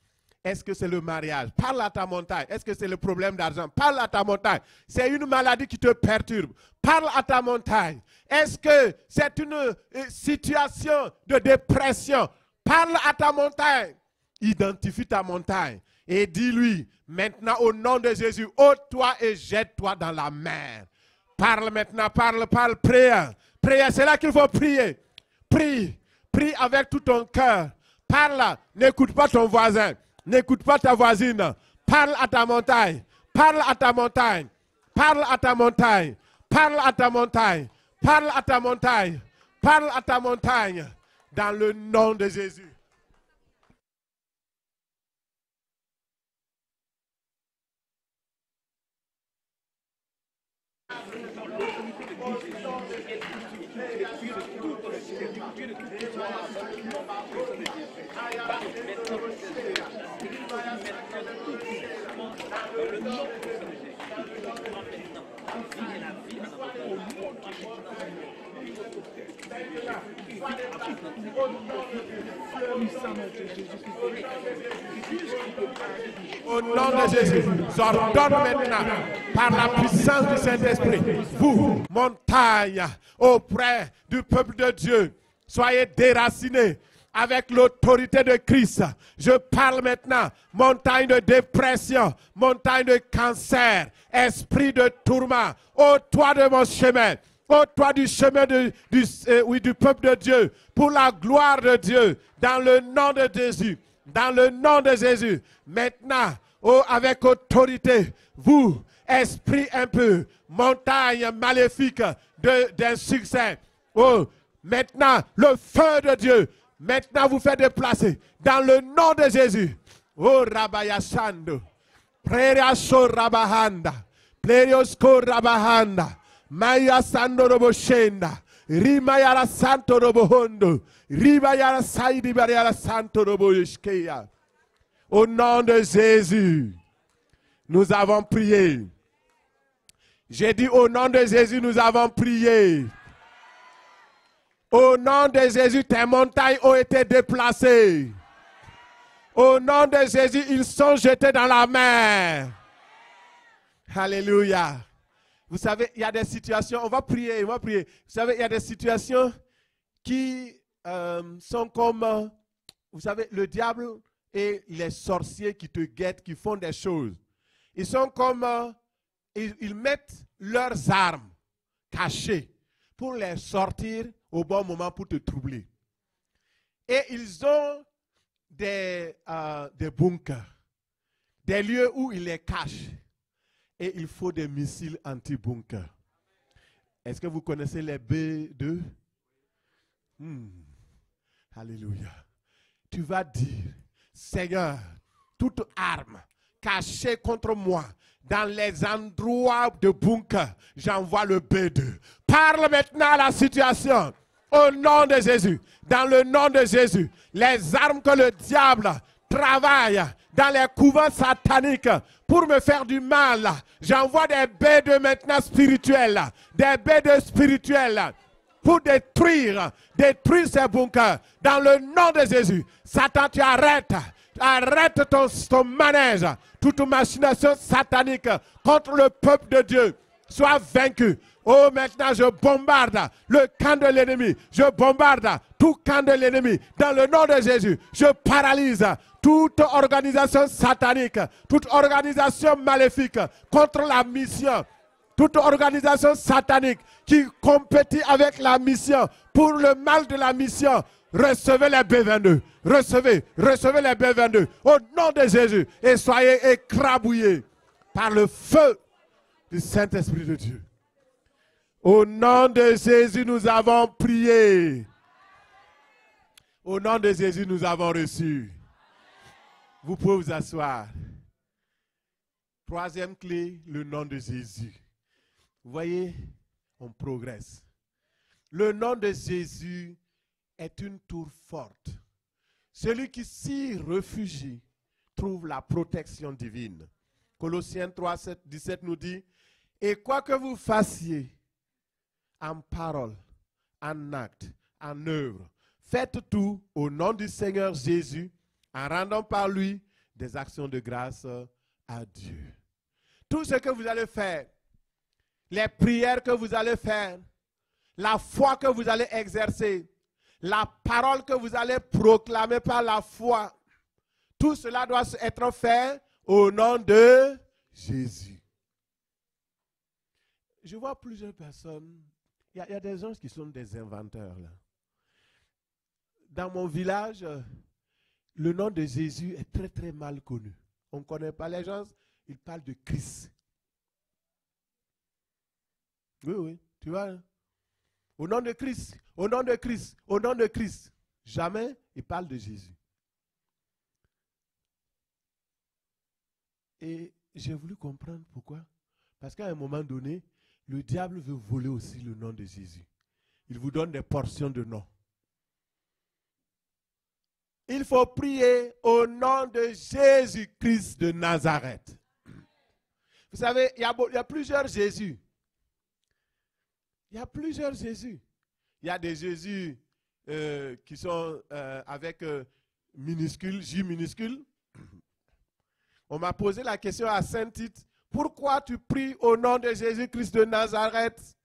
Est-ce que c'est le mariage? Parle à ta montagne. Est-ce que c'est le problème d'argent? Parle à ta montagne. C'est une maladie qui te perturbe. Parle à ta montagne. Est-ce que c'est une situation de dépression? Parle à ta montagne. Identifie ta montagne et dis-lui, maintenant au nom de Jésus, ôte-toi et jette-toi dans la mer. Parle maintenant, parle, prière. Prière, c'est là qu'il faut prier. Prie. Prie avec tout ton cœur. Parle, n'écoute pas ton voisin. N'écoute pas ta voisine. Parle à ta montagne. Parle à ta montagne. Parle à ta montagne. Parle à ta montagne. Parle à ta montagne. Parle à ta montagne. Dans le nom de Jésus. Au nom de Jésus, j'ordonne maintenant, par la puissance du Saint-Esprit, vous, montagne, auprès du peuple de Dieu, soyez déracinés avec l'autorité de Christ. Je parle maintenant, montagne de dépression, montagne de cancer, esprit de tourment, ô toi de mon chemin, ô toi du chemin du peuple de Dieu, pour la gloire de Dieu, dans le nom de Jésus, dans le nom de Jésus, maintenant, avec autorité, vous, esprit impur, montagne maléfique d'un succès, maintenant, le feu de Dieu, maintenant vous faites déplacer, dans le nom de Jésus, Rabaya Sando, Preriaso Rabahanda, Pleriosco Rabahanda, Maya Sando Roboshenda, Rimayara Santo Robohondo, Ribayara Saidi Bariara Santo Roboishkeya. Au nom de Jésus, nous avons prié. J'ai dit au nom de Jésus, nous avons prié. Au nom de Jésus, tes montagnes ont été déplacées. Au nom de Jésus, ils sont jetés dans la mer. Alléluia. Vous savez, il y a des situations, on va prier. Vous savez, il y a des situations qui sont comme, vous savez, le diable et les sorciers qui te guettent, qui font des choses. Ils sont comme, ils mettent leurs armes cachées pour les sortir au bon moment pour te troubler. Et ils ont des bunkers, des lieux où ils les cachent. Et il faut des missiles anti-bunker. Est-ce que vous connaissez les B2? Alléluia. Tu vas dire, Seigneur, toute arme cachée contre moi dans les endroits de bunker, j'envoie le B2. Parle maintenant à la situation. Au nom de Jésus, dans le nom de Jésus, les armes que le diable travaille dans les couvents sataniques pour me faire du mal, j'envoie des B2 maintenant spirituels, des B2 spirituels pour détruire ces bunkers. Dans le nom de Jésus, Satan, tu arrête ton manège, toute machination satanique contre le peuple de Dieu. Sois vaincu. Oh, maintenant, je bombarde le camp de l'ennemi. Je bombarde tout camp de l'ennemi. Dans le nom de Jésus, je paralyse toute organisation satanique, toute organisation maléfique contre la mission. Toute organisation satanique qui compétit avec la mission pour le mal de la mission. Recevez les B22. Recevez les B22 au nom de Jésus et soyez écrabouillés par le feu du Saint-Esprit de Dieu. Au nom de Jésus, nous avons prié. Au nom de Jésus, nous avons reçu. Vous pouvez vous asseoir. Troisième clé, le nom de Jésus. Vous voyez, on progresse. Le nom de Jésus est une tour forte. Celui qui s'y réfugie trouve la protection divine. Colossiens 3, 17 nous dit, et quoi que vous fassiez, en parole, en acte, en œuvre, faites tout au nom du Seigneur Jésus, en rendant par lui des actions de grâce à Dieu. Tout ce que vous allez faire, les prières que vous allez faire, la foi que vous allez exercer, la parole que vous allez proclamer par la foi, tout cela doit être fait au nom de Jésus. Je vois plusieurs personnes, il y a des gens qui sont des inventeurs là. Dans mon village, le nom de Jésus est très très mal connu. On ne connaît pas les gens, ils parlent de Christ. Oui, tu vois. Hein? Au nom de Christ, au nom de Christ, au nom de Christ. Jamais ils parlent de Jésus. Et j'ai voulu comprendre pourquoi. Parce qu'à un moment donné, le diable veut voler aussi le nom de Jésus. Il vous donne des portions de noms. Il faut prier au nom de Jésus-Christ de Nazareth. Vous savez, il y a plusieurs Jésus. Il y a plusieurs Jésus. Il y a des Jésus qui sont avec minuscule, J minuscule. On m'a posé la question à Saint-Tite. Pourquoi tu pries au nom de Jésus-Christ de Nazareth?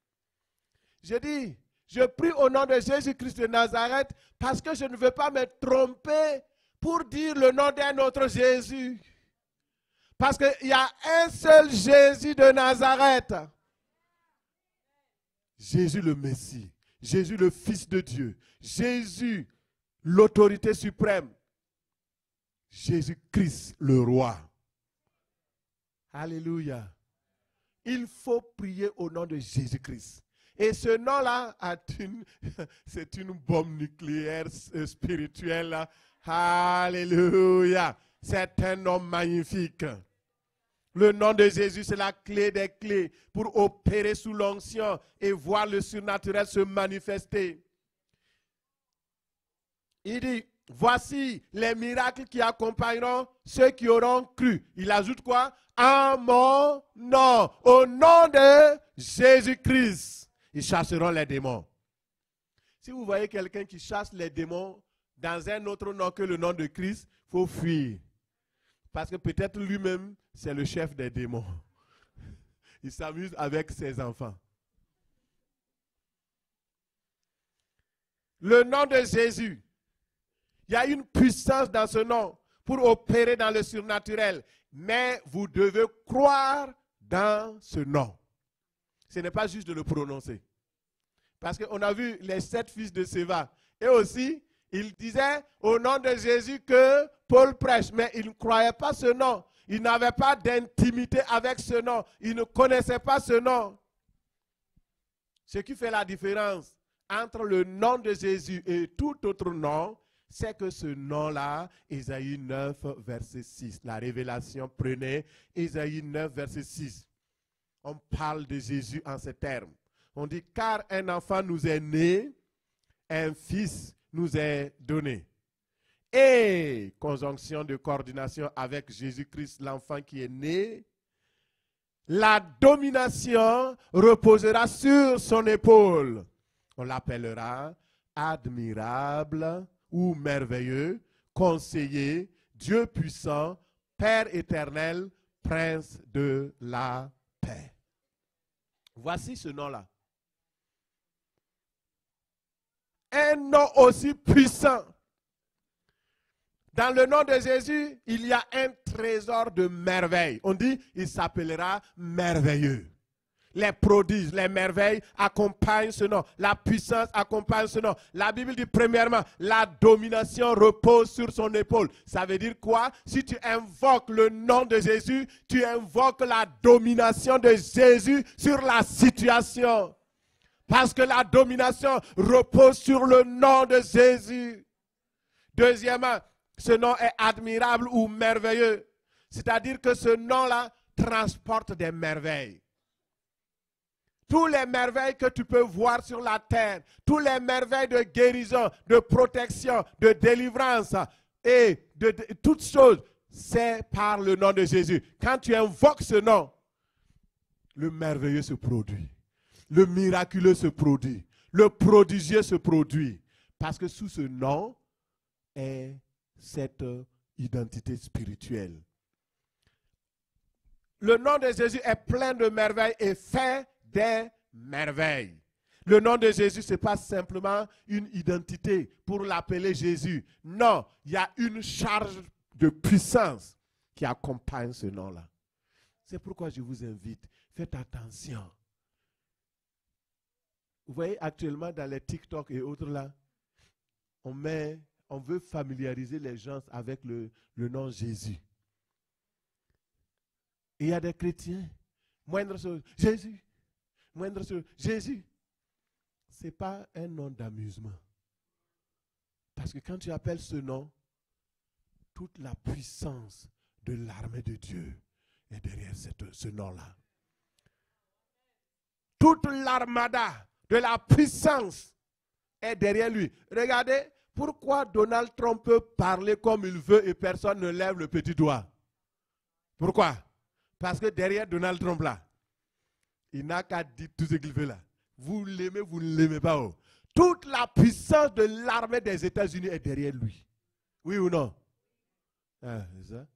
J'ai dit, je prie au nom de Jésus-Christ de Nazareth parce que je ne veux pas me tromper pour dire le nom d'un autre Jésus. Parce qu'il y a un seul Jésus de Nazareth. Jésus le Messie, Jésus le Fils de Dieu, Jésus l'autorité suprême, Jésus-Christ le Roi. Alléluia. Il faut prier au nom de Jésus-Christ. Et ce nom-là, c'est une bombe nucléaire spirituelle. Alléluia. C'est un nom magnifique. Le nom de Jésus, c'est la clé des clés pour opérer sous l'onction et voir le surnaturel se manifester. Il dit, voici les miracles qui accompagneront ceux qui auront cru. Il ajoute quoi? En mon nom, au nom de Jésus-Christ, ils chasseront les démons. Si vous voyez quelqu'un qui chasse les démons dans un autre nom que le nom de Christ, il faut fuir. Parce que peut-être lui-même, c'est le chef des démons. Il s'amuse avec ses enfants. Le nom de Jésus, il y a une puissance dans ce nom pour opérer dans le surnaturel. Mais vous devez croire dans ce nom. Ce n'est pas juste de le prononcer. Parce qu'on a vu les 7 fils de Séva. Et aussi, ils disaient au nom de Jésus que Paul prêche. Mais ils ne croyaient pas ce nom. Ils n'avaient pas d'intimité avec ce nom. Ils ne connaissaient pas ce nom. Ce qui fait la différence entre le nom de Jésus et tout autre nom, c'est que ce nom-là, Ésaïe 9, verset 6, la révélation, prenez Ésaïe 9, verset 6. On parle de Jésus en ces termes. On dit, car un enfant nous est né, un fils nous est donné. Et, conjonction de coordination avec Jésus-Christ, l'enfant qui est né, la domination reposera sur son épaule. On l'appellera admirable ou merveilleux, conseiller, Dieu puissant, Père éternel, prince de la paix. Voici ce nom-là. Un nom aussi puissant. Dans le nom de Jésus, il y a un trésor de merveilles. On dit, il s'appellera merveilleux. Les prodiges, les merveilles accompagnent ce nom. La puissance accompagne ce nom. La Bible dit premièrement, la domination repose sur son épaule. Ça veut dire quoi? Si tu invoques le nom de Jésus, tu invoques la domination de Jésus sur la situation. Parce que la domination repose sur le nom de Jésus. Deuxièmement, ce nom est admirable ou merveilleux. C'est-à-dire que ce nom-là transporte des merveilles. Tous les merveilles que tu peux voir sur la terre, tous les merveilles de guérison, de protection, de délivrance et de toutes choses, c'est par le nom de Jésus. Quand tu invoques ce nom, le merveilleux se produit. Le miraculeux se produit. Le prodigieux se produit. Parce que sous ce nom est cette identité spirituelle. Le nom de Jésus est plein de merveilles et fait des merveilles. Le nom de Jésus, ce n'est pas simplement une identité pour l'appeler Jésus. Non, il y a une charge de puissance qui accompagne ce nom-là. C'est pourquoi je vous invite, faites attention. Vous voyez actuellement dans les TikTok et autres là, on veut familiariser les gens avec le nom Jésus. Et il y a des chrétiens, moindre chose, Jésus. Moindre chose, Jésus. Ce n'est pas un nom d'amusement. Parce que quand tu appelles ce nom, toute la puissance de l'armée de Dieu est derrière ce nom-là. Toute l'armada de la puissance est derrière lui. Regardez, pourquoi Donald Trump peut parler comme il veut et personne ne lève le petit doigt? Pourquoi? Parce que derrière Donald Trump là, il n'a qu'à dire tout ce qu'il veut là. Vous l'aimez, vous ne l'aimez pas. Oh. Toute la puissance de l'armée des États-Unis est derrière lui. Oui ou non? Ah, c'est ça.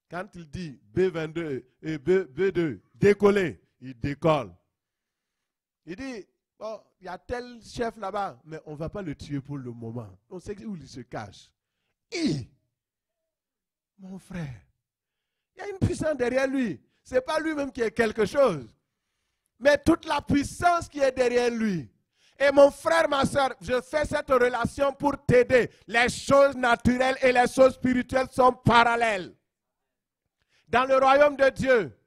Quand il dit B22 et B2 décoller, il décolle. Il dit, bon, il y a tel chef là-bas, mais on ne va pas le tuer pour le moment. On sait où il se cache. Et, mon frère, il y a une puissance derrière lui. Ce n'est pas lui-même qui est quelque chose. Mais toute la puissance qui est derrière lui. Et mon frère, ma soeur, je fais cette relation pour t'aider. Les choses naturelles et les choses spirituelles sont parallèles. Dans le royaume de Dieu,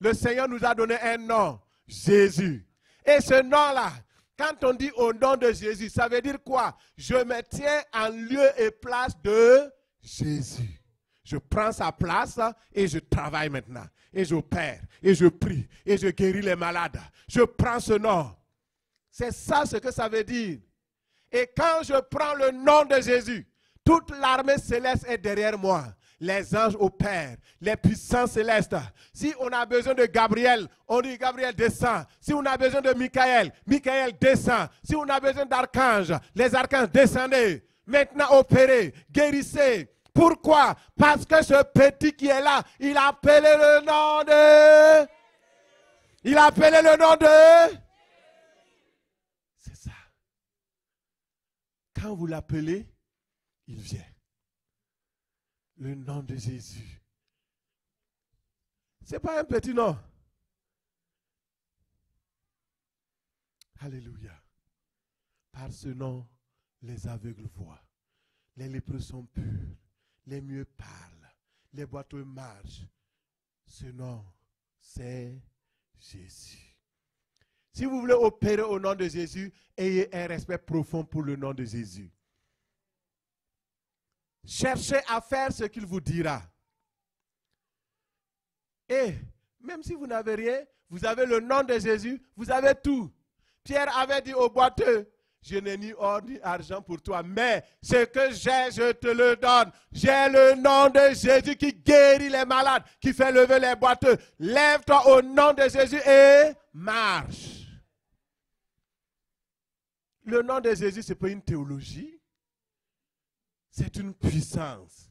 le Seigneur nous a donné un nom, Jésus. Et ce nom-là, quand on dit au nom de Jésus, ça veut dire quoi? Je me tiens en lieu et place de Jésus. Je prends sa place et je travaille maintenant. Et j'opère, et je prie, et je guéris les malades. Je prends ce nom. C'est ça ce que ça veut dire. Et quand je prends le nom de Jésus, Toute l'armée céleste est derrière moi. Les anges opèrent, les puissances célestes. Si on a besoin de Gabriel, on dit Gabriel descend. Si on a besoin de Michael, Michael descend. Si on a besoin d'archanges, les archanges descendez. Maintenant opérez, guérissez. Pourquoi? Parce que ce petit qui est là, il a appelé le nom de... Il a appelé le nom de... C'est ça. Quand vous l'appelez, il vient. Le nom de Jésus. Ce n'est pas un petit nom. Alléluia. Par ce nom, les aveugles voient. Les lépreux sont purs. Les muets parlent. Les boiteux marchent. Ce nom, c'est Jésus. Si vous voulez opérer au nom de Jésus, ayez un respect profond pour le nom de Jésus. Cherchez à faire ce qu'il vous dira. Et même si vous n'avez rien, vous avez le nom de Jésus, vous avez tout. Pierre avait dit au boiteux, je n'ai ni or ni argent pour toi, mais ce que j'ai, je te le donne. J'ai le nom de Jésus qui guérit les malades, qui fait lever les boiteux. Lève-toi au nom de Jésus et marche. Le nom de Jésus, ce n'est pas une théologie. C'est une puissance.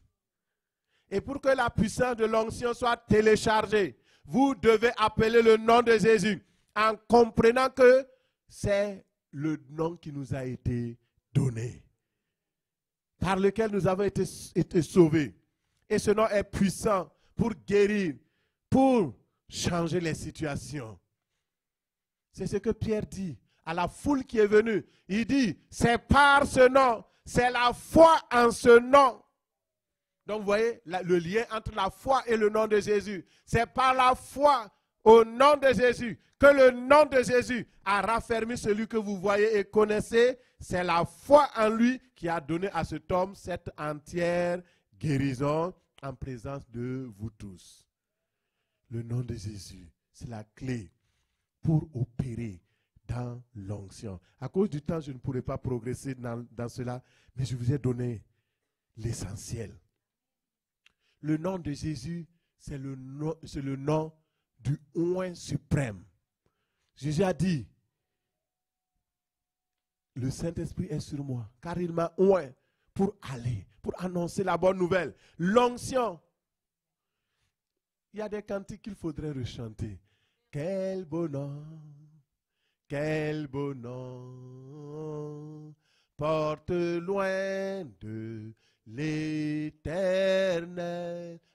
Et pour que la puissance de l'onction soit téléchargée, vous devez appeler le nom de Jésus en comprenant que c'est le nom qui nous a été donné, par lequel nous avons été sauvés. Et ce nom est puissant pour guérir, pour changer les situations. C'est ce que Pierre dit à la foule qui est venue. Il dit, c'est par ce nom. C'est la foi en ce nom. Donc, vous voyez le lien entre la foi et le nom de Jésus. C'est par la foi au nom de Jésus que le nom de Jésus a raffermi celui que vous voyez et connaissez. C'est la foi en lui qui a donné à cet homme cette entière guérison en présence de vous tous. Le nom de Jésus, c'est la clé pour opérer dans l'onction. À cause du temps, je ne pourrai pas progresser dans cela, mais je vous ai donné l'essentiel. Le nom de Jésus, c'est le nom du oint suprême. Jésus a dit, le Saint-Esprit est sur moi, car il m'a oint pour aller, pour annoncer la bonne nouvelle. L'onction. Il y a des cantiques qu'il faudrait rechanter. Quel beau nom! Quel beau nom porte loin de l'Éternel.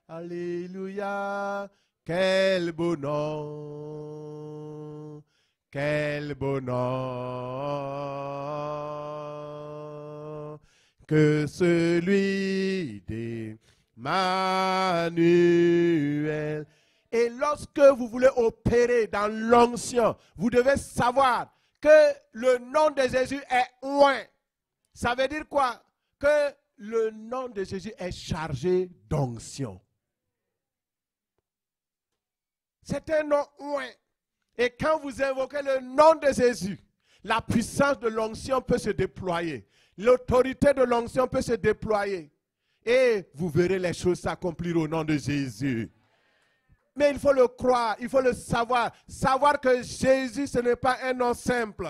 Alléluia. Quel beau nom. Quel beau nom que celui d'Emmanuel. Et lorsque vous voulez opérer dans l'onction, vous devez savoir que le nom de Jésus est oint. Ça veut dire quoi? Que le nom de Jésus est chargé d'onction. C'est un nom oint. Et quand vous invoquez le nom de Jésus, la puissance de l'onction peut se déployer. L'autorité de l'onction peut se déployer. Et vous verrez les choses s'accomplir au nom de Jésus. Mais il faut le croire, il faut le savoir. Savoir que Jésus, ce n'est pas un nom simple.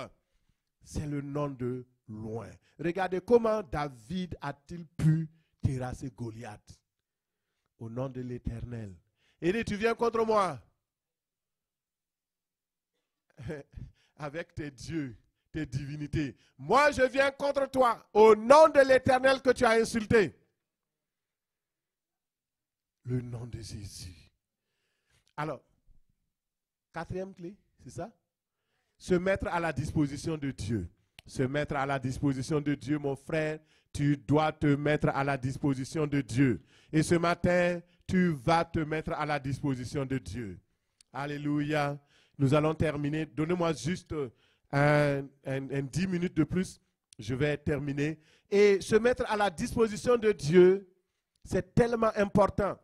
C'est le nom de loin. Regardez comment David a-t-il pu terrasser Goliath. Au nom de l'Éternel. Il dit, tu viens contre moi. Avec tes dieux, tes divinités. Moi, je viens contre toi. Au nom de l'Éternel que tu as insulté. Le nom de Jésus. Alors, quatrième clé, c'est ça? Se mettre à la disposition de Dieu. Se mettre à la disposition de Dieu, mon frère, tu dois te mettre à la disposition de Dieu. Et ce matin, tu vas te mettre à la disposition de Dieu. Alléluia. Nous allons terminer. Donnez-moi juste 10 minutes de plus. Je vais terminer. Et se mettre à la disposition de Dieu, c'est tellement important.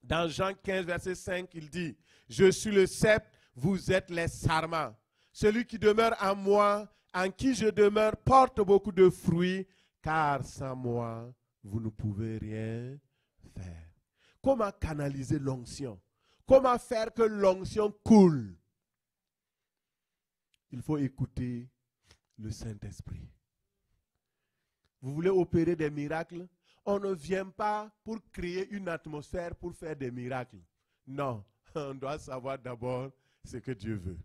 Dans Jean 15, verset 5, il dit, « Je suis le cep, vous êtes les sarments. Celui qui demeure en moi, en qui je demeure, porte beaucoup de fruits, car sans moi, vous ne pouvez rien faire. Comment canaliser l'onction? Comment faire que l'onction coule? Il faut écouter le Saint-Esprit. Vous voulez opérer des miracles? On ne vient pas pour créer une atmosphère pour faire des miracles. Non, on doit savoir d'abord ce que Dieu veut.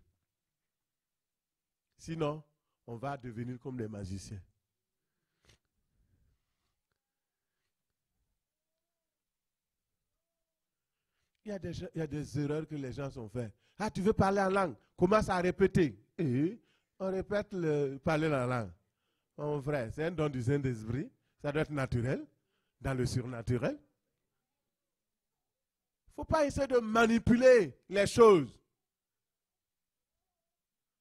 Sinon, on va devenir comme des magiciens. Il y a des erreurs que les gens ont faites. Ah, tu veux parler en langue? Commence à répéter. Et on répète parler en langue. Mon frère, c'est un don du Saint-Esprit. Ça doit être naturel, dans le surnaturel. Il ne faut pas essayer de manipuler les choses.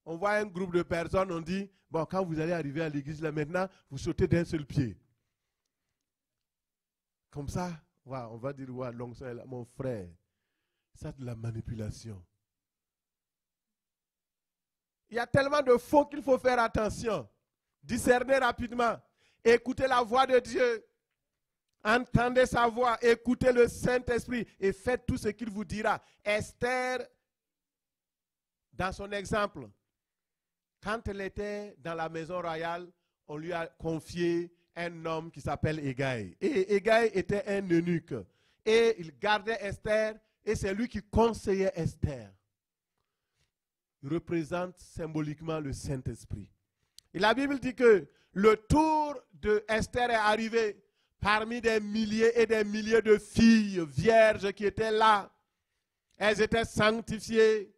On voit un groupe de personnes, on dit, bon, quand vous allez arriver à l'église, là maintenant, vous sautez d'un seul pied. Comme ça, voilà, on va dire, ouais, l'onction est là. Mon frère, c'est de la manipulation. Il y a tellement de faux qu'il faut faire attention. Discerner rapidement. Écoutez la voix de Dieu. Entendez sa voix. Écoutez le Saint-Esprit et faites tout ce qu'il vous dira. Esther, dans son exemple, quand elle était dans la maison royale, on lui a confié un homme qui s'appelle Hégaï. Et Hégaï était un eunuque. Et il gardait Esther et c'est lui qui conseillait Esther. Il représente symboliquement le Saint-Esprit. Et la Bible dit que le tour de Esther est arrivé parmi des milliers et des milliers de filles vierges qui étaient là. Elles étaient sanctifiées.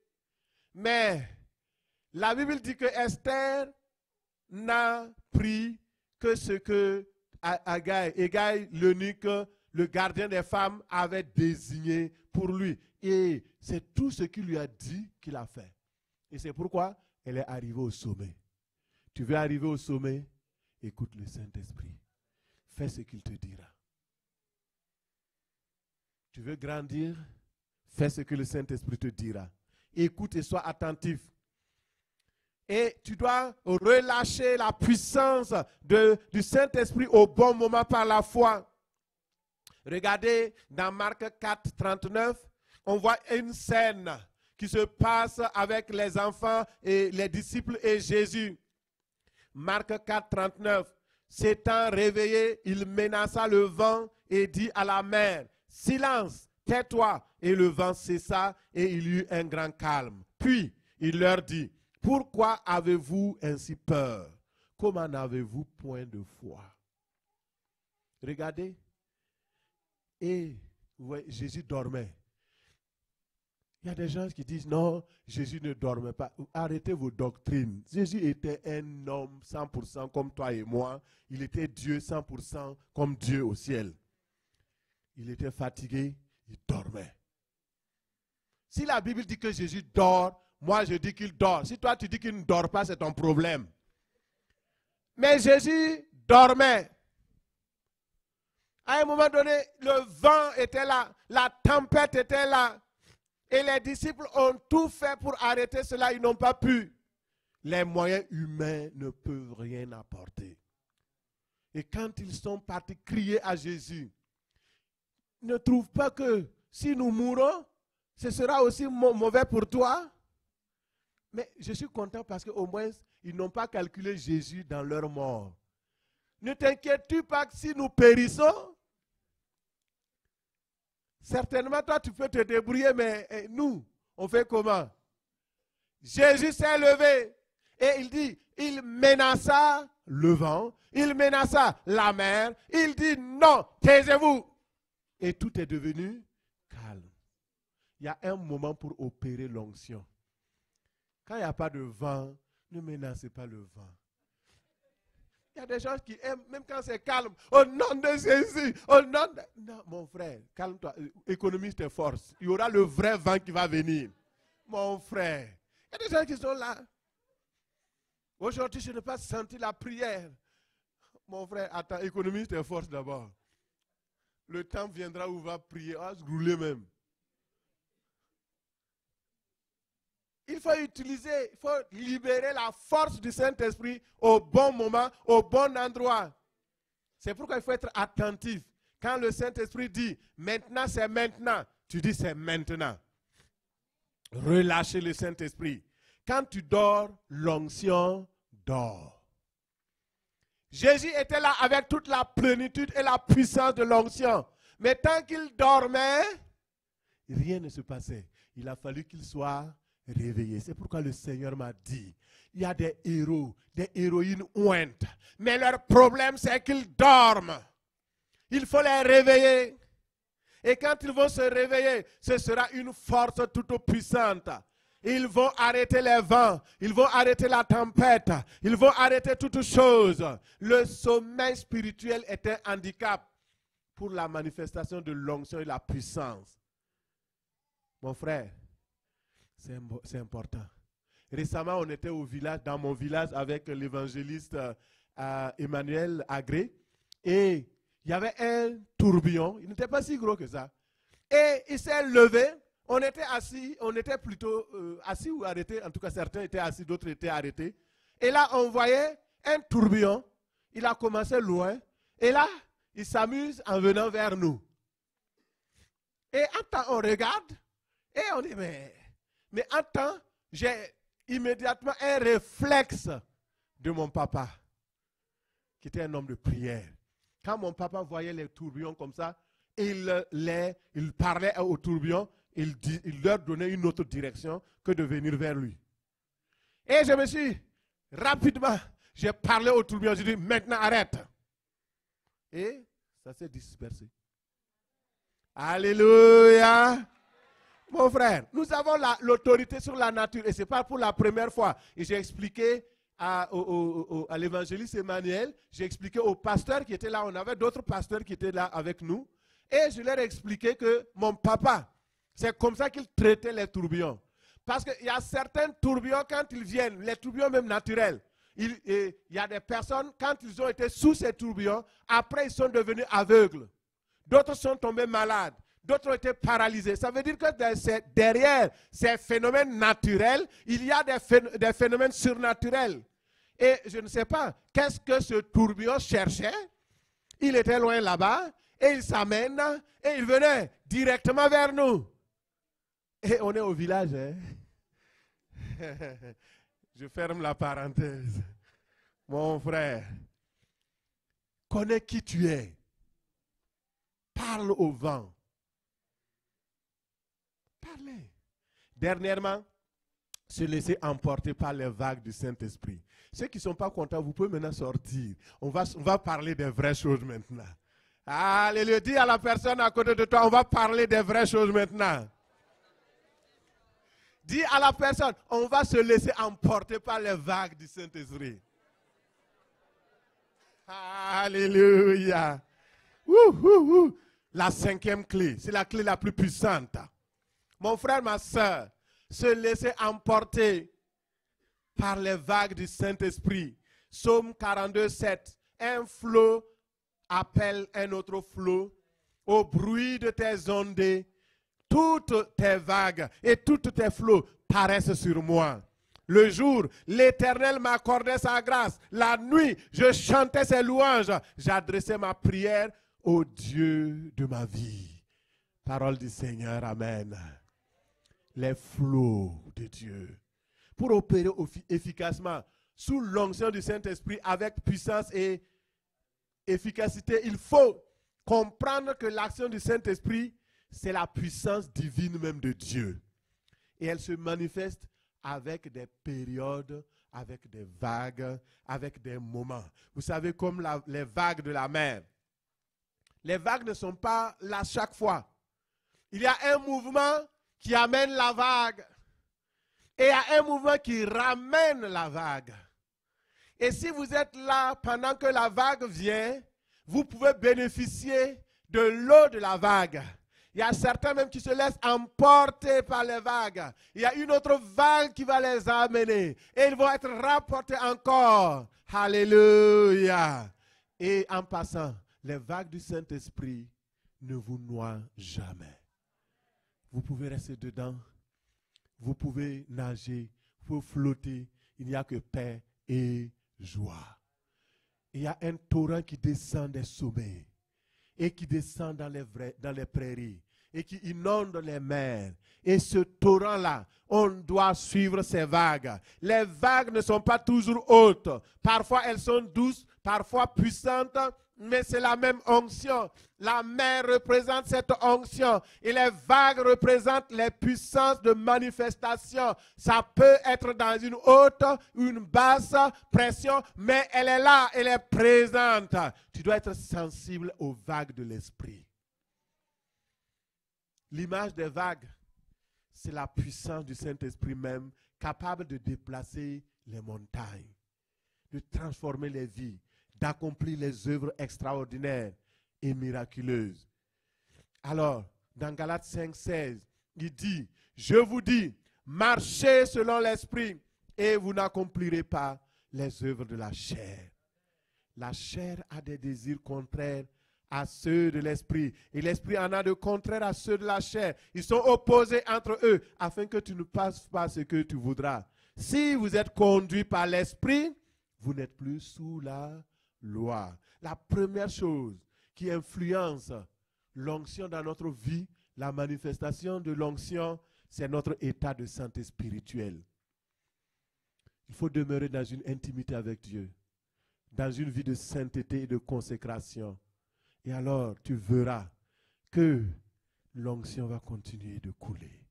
Mais la Bible dit que Esther n'a pris que ce que Hégaï, l'eunuque, le gardien des femmes, avait désigné pour lui. Et c'est tout ce qu'il lui a dit qu'il a fait. Et c'est pourquoi elle est arrivée au sommet. Tu veux arriver au sommet? Écoute le Saint-Esprit. Fais ce qu'il te dira. Tu veux grandir? Fais ce que le Saint-Esprit te dira. Écoute et sois attentif. Et tu dois relâcher la puissance du Saint-Esprit au bon moment par la foi. Regardez dans Marc 4, 39, on voit une scène qui se passe avec les enfants et les disciples et Jésus. Marc 4, 39. S'étant réveillé, il menaça le vent et dit à la mer, « Silence, tais-toi !» Et le vent cessa et il y eut un grand calme. Puis il leur dit, « Pourquoi avez-vous ainsi peur? Comment n'avez-vous point de foi? » Regardez. Et ouais, Jésus dormait. Il y a des gens qui disent, non, Jésus ne dormait pas. Arrêtez vos doctrines. Jésus était un homme 100% comme toi et moi. Il était Dieu 100% comme Dieu au ciel. Il était fatigué, il dormait. Si la Bible dit que Jésus dort, moi je dis qu'il dort. Si toi tu dis qu'il ne dort pas, c'est ton problème. Mais Jésus dormait. À un moment donné, le vent était là, la tempête était là. Et les disciples ont tout fait pour arrêter cela, ils n'ont pas pu. Les moyens humains ne peuvent rien apporter. Et quand ils sont partis crier à Jésus, ne trouve pas que si nous mourons, ce sera aussi mauvais pour toi? Mais je suis content parce qu'au moins, ils n'ont pas calculé Jésus dans leur mort. Ne t'inquiètes-tu pas que si nous périssons, certainement, toi, tu peux te débrouiller, mais nous, on fait comment? Jésus s'est levé et il dit, il menaça le vent, il menaça la mer, il dit non, taisez-vous. Et tout est devenu calme. Il y a un moment pour opérer l'onction. Quand il n'y a pas de vent, ne menacez pas le vent. Il y a des gens qui aiment, même quand c'est calme, au nom de Jésus, au nom de... Non, mon frère, calme-toi, économise tes forces. Il y aura le vrai vent qui va venir. Mon frère, il y a des gens qui sont là. Aujourd'hui, je n'ai pas senti la prière. Mon frère, attends, économise tes forces d'abord. Le temps viendra où on va prier, on va se rouler même. Il faut utiliser, il faut libérer la force du Saint-Esprit au bon moment, au bon endroit. C'est pourquoi il faut être attentif. Quand le Saint-Esprit dit maintenant, c'est maintenant, tu dis c'est maintenant. Relâchez le Saint-Esprit. Quand tu dors, l'onction dort. Jésus était là avec toute la plénitude et la puissance de l'onction. Mais tant qu'il dormait, rien ne se passait. Il a fallu qu'il soit réveillé. C'est pourquoi le Seigneur m'a dit, il y a des héros, des héroïnes ointes. Mais leur problème, c'est qu'ils dorment. Il faut les réveiller. Et quand ils vont se réveiller, ce sera une force toute puissante. Ils vont arrêter les vents, ils vont arrêter la tempête, ils vont arrêter toutes choses. Le sommeil spirituel est un handicap pour la manifestation de l'onction et la puissance. Mon frère, c'est important. Récemment, on était au village, dans mon village avec l'évangéliste Emmanuel Agré, et il y avait un tourbillon, il n'était pas si gros que ça, et il s'est levé. On était assis, on était plutôt assis ou arrêtés, en tout cas certains étaient assis, d'autres étaient arrêtés. Et là, on voyait un tourbillon, il a commencé loin, et là, il s'amuse en venant vers nous. Et en temps, on regarde, et on dit, mais en temps, j'ai immédiatement un réflexe de mon papa, qui était un homme de prière. Quand mon papa voyait les tourbillons comme ça, il parlait aux tourbillons, il leur donnait une autre direction que de venir vers lui. Et je me suis, rapidement, j'ai parlé au tourbillon, j'ai dit, maintenant arrête. Et ça s'est dispersé. Alléluia. Mon frère, nous avons l'autorité sur la nature et ce n'est pas pour la première fois. Et j'ai expliqué à l'évangéliste Emmanuel, j'ai expliqué aux pasteurs qui étaient là, on avait d'autres pasteurs qui étaient là avec nous, et je leur ai expliqué que mon papa, c'est comme ça qu'il traitait les tourbillons. Parce qu'il y a certains tourbillons, quand ils viennent, les tourbillons même naturels, il y a des personnes, quand ils ont été sous ces tourbillons, après ils sont devenus aveugles. D'autres sont tombés malades. D'autres ont été paralysés. Ça veut dire que derrière ces phénomènes naturels, il y a des phénomènes surnaturels. Et je ne sais pas, qu'est-ce que ce tourbillon cherchait? Il était loin là-bas, et il s'amène, et il venait directement vers nous. Et on est au village. Hein? Je ferme la parenthèse. Mon frère, connais qui tu es. Parle au vent. Parlez. Dernièrement, se laisser emporter par les vagues du Saint-Esprit. Ceux qui ne sont pas contents, vous pouvez maintenant sortir. On va parler des vraies choses maintenant. Alléluia. Dis à la personne à côté de toi, on va parler des vraies choses maintenant. Dis à la personne, on va se laisser emporter par les vagues du Saint-Esprit. Alléluia. La cinquième clé, c'est la clé la plus puissante. Mon frère, ma soeur, se laisser emporter par les vagues du Saint-Esprit. Psaume 42, 7. Un flot appelle un autre flot. Au bruit de tes ondées, toutes tes vagues et toutes tes flots paraissent sur moi. Le jour, l'Éternel m'accordait sa grâce. La nuit, je chantais ses louanges. J'adressais ma prière au Dieu de ma vie. Parole du Seigneur, amen. Les flots de Dieu. Pour opérer efficacement sous l'onction du Saint-Esprit avec puissance et efficacité, il faut comprendre que l'action du Saint-Esprit, c'est la puissance divine même de Dieu. Et elle se manifeste avec des périodes, avec des vagues, avec des moments. Vous savez, comme les vagues de la mer. Les vagues ne sont pas là chaque fois. Il y a un mouvement qui amène la vague. Et il y a un mouvement qui ramène la vague. Et si vous êtes là pendant que la vague vient, vous pouvez bénéficier de l'eau de la vague. Il y a certains même qui se laissent emporter par les vagues. Il y a une autre vague qui va les amener. Et ils vont être rapportés encore. Alléluia. Et en passant, les vagues du Saint-Esprit ne vous noient jamais. Vous pouvez rester dedans. Vous pouvez nager. Vous pouvez flotter. Il n'y a que paix et joie. Il y a un torrent qui descend des sommets et qui descend dans les prairies et qui inonde les mers. Et ce torrent-là, on doit suivre ces vagues. Les vagues ne sont pas toujours hautes. Parfois, elles sont douces, parfois puissantes, mais c'est la même onction. La mer représente cette onction et les vagues représentent les puissances de manifestation. Ça peut être dans une haute ou une basse pression, mais elle est là, elle est présente. Tu dois être sensible aux vagues de l'esprit. L'image des vagues, c'est la puissance du Saint-Esprit même, capable de déplacer les montagnes, de transformer les vies, d'accomplir les œuvres extraordinaires et miraculeuses. Alors, dans Galates 5,16, il dit, je vous dis, marchez selon l'esprit et vous n'accomplirez pas les œuvres de la chair. La chair a des désirs contraires à ceux de l'esprit. Et l'esprit en a de contraires à ceux de la chair. Ils sont opposés entre eux, afin que tu ne fasses pas ce que tu voudras. Si vous êtes conduit par l'esprit, vous n'êtes plus sous la loi. La première chose qui influence l'onction dans notre vie, la manifestation de l'onction, c'est notre état de santé spirituelle. Il faut demeurer dans une intimité avec Dieu, dans une vie de sainteté et de consécration. Et alors, tu verras que l'onction va continuer de couler.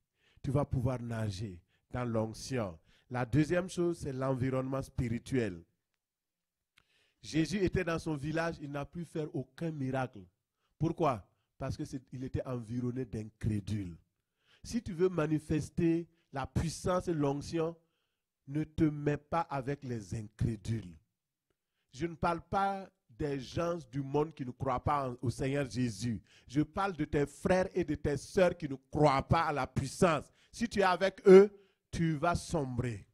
Tu vas pouvoir nager dans l'onction. La deuxième chose, c'est l'environnement spirituel. Jésus était dans son village, il n'a pu faire aucun miracle. Pourquoi? Parce qu'il était environné d'incrédules. Si tu veux manifester la puissance et l'onction, ne te mets pas avec les incrédules. Je ne parle pas des gens du monde qui ne croient pas au Seigneur Jésus. Je parle de tes frères et de tes sœurs qui ne croient pas à la puissance. Si tu es avec eux, tu vas sombrer.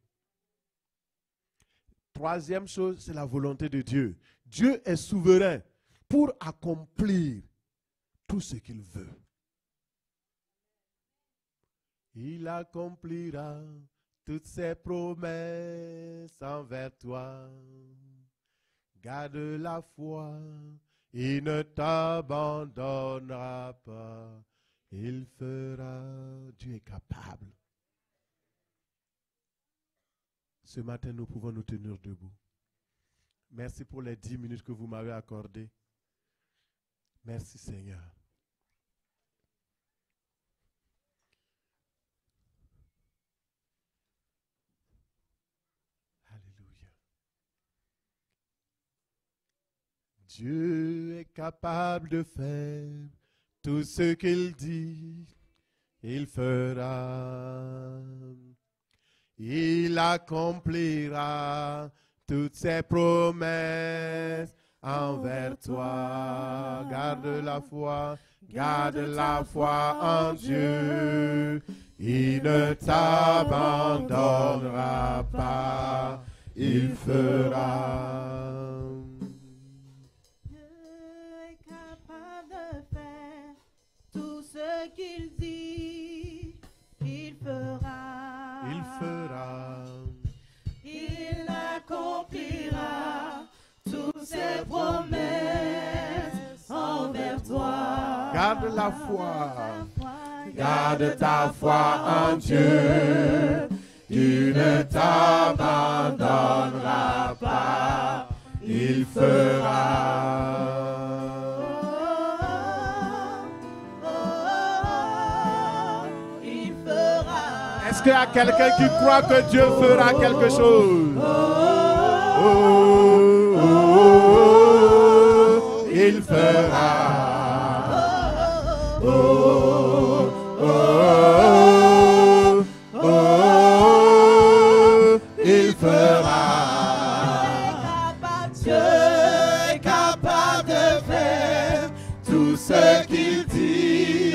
Troisième chose, c'est la volonté de Dieu. Dieu est souverain pour accomplir tout ce qu'il veut. Il accomplira toutes ses promesses envers toi. Garde la foi, il ne t'abandonnera pas. Il fera, Dieu est capable. Ce matin, nous pouvons nous tenir debout. Merci pour les 10 minutes que vous m'avez accordées. Merci Seigneur. Alléluia. Dieu est capable de faire tout ce qu'il dit, il fera. Il accomplira toutes ses promesses envers toi. Garde la foi en Dieu. Il ne t'abandonnera pas, il fera. Dieu est capable de faire tout ce qu'il dit, il fera. Il fera. Il accomplira toutes ses promesses envers toi. Garde la foi. Garde ta foi en Dieu. Il ne t'abandonnera pas. Il fera. Est-ce qu'il y a quelqu'un qui croit que Dieu fera quelque chose? Il fera. Il fera. Dieu est capable de faire tout ce qu'il dit,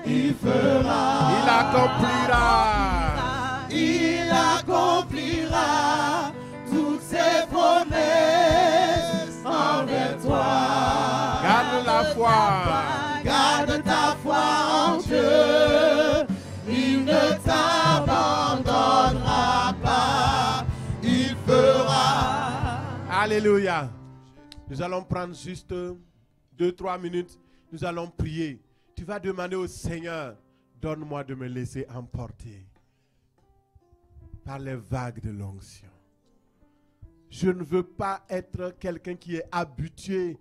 il fera. Il accomplira. Il accomplira toutes ses promesses envers toi. Garde la foi. Garde ta foi en Dieu. Il ne t'abandonnera pas. Il fera. Alléluia. Nous allons prendre juste 2-3 minutes. Nous allons prier. Tu vas demander au Seigneur, donne-moi de me laisser emporter par les vagues de l'onction. Je ne veux pas être quelqu'un qui est habitué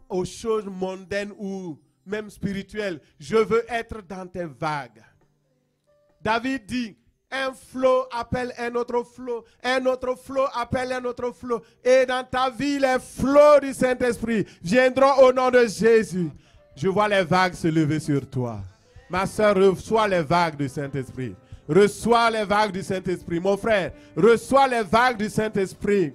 aux choses mondaines ou même spirituelles. Je veux être dans tes vagues. David dit, un flot appelle un autre flot appelle un autre flot. Et dans ta vie, les flots du Saint-Esprit viendront au nom de Jésus. Je vois les vagues se lever sur toi. Ma soeur, reçois les vagues du Saint-Esprit. Reçois les vagues du Saint-Esprit. Mon frère, reçois les vagues du Saint-Esprit.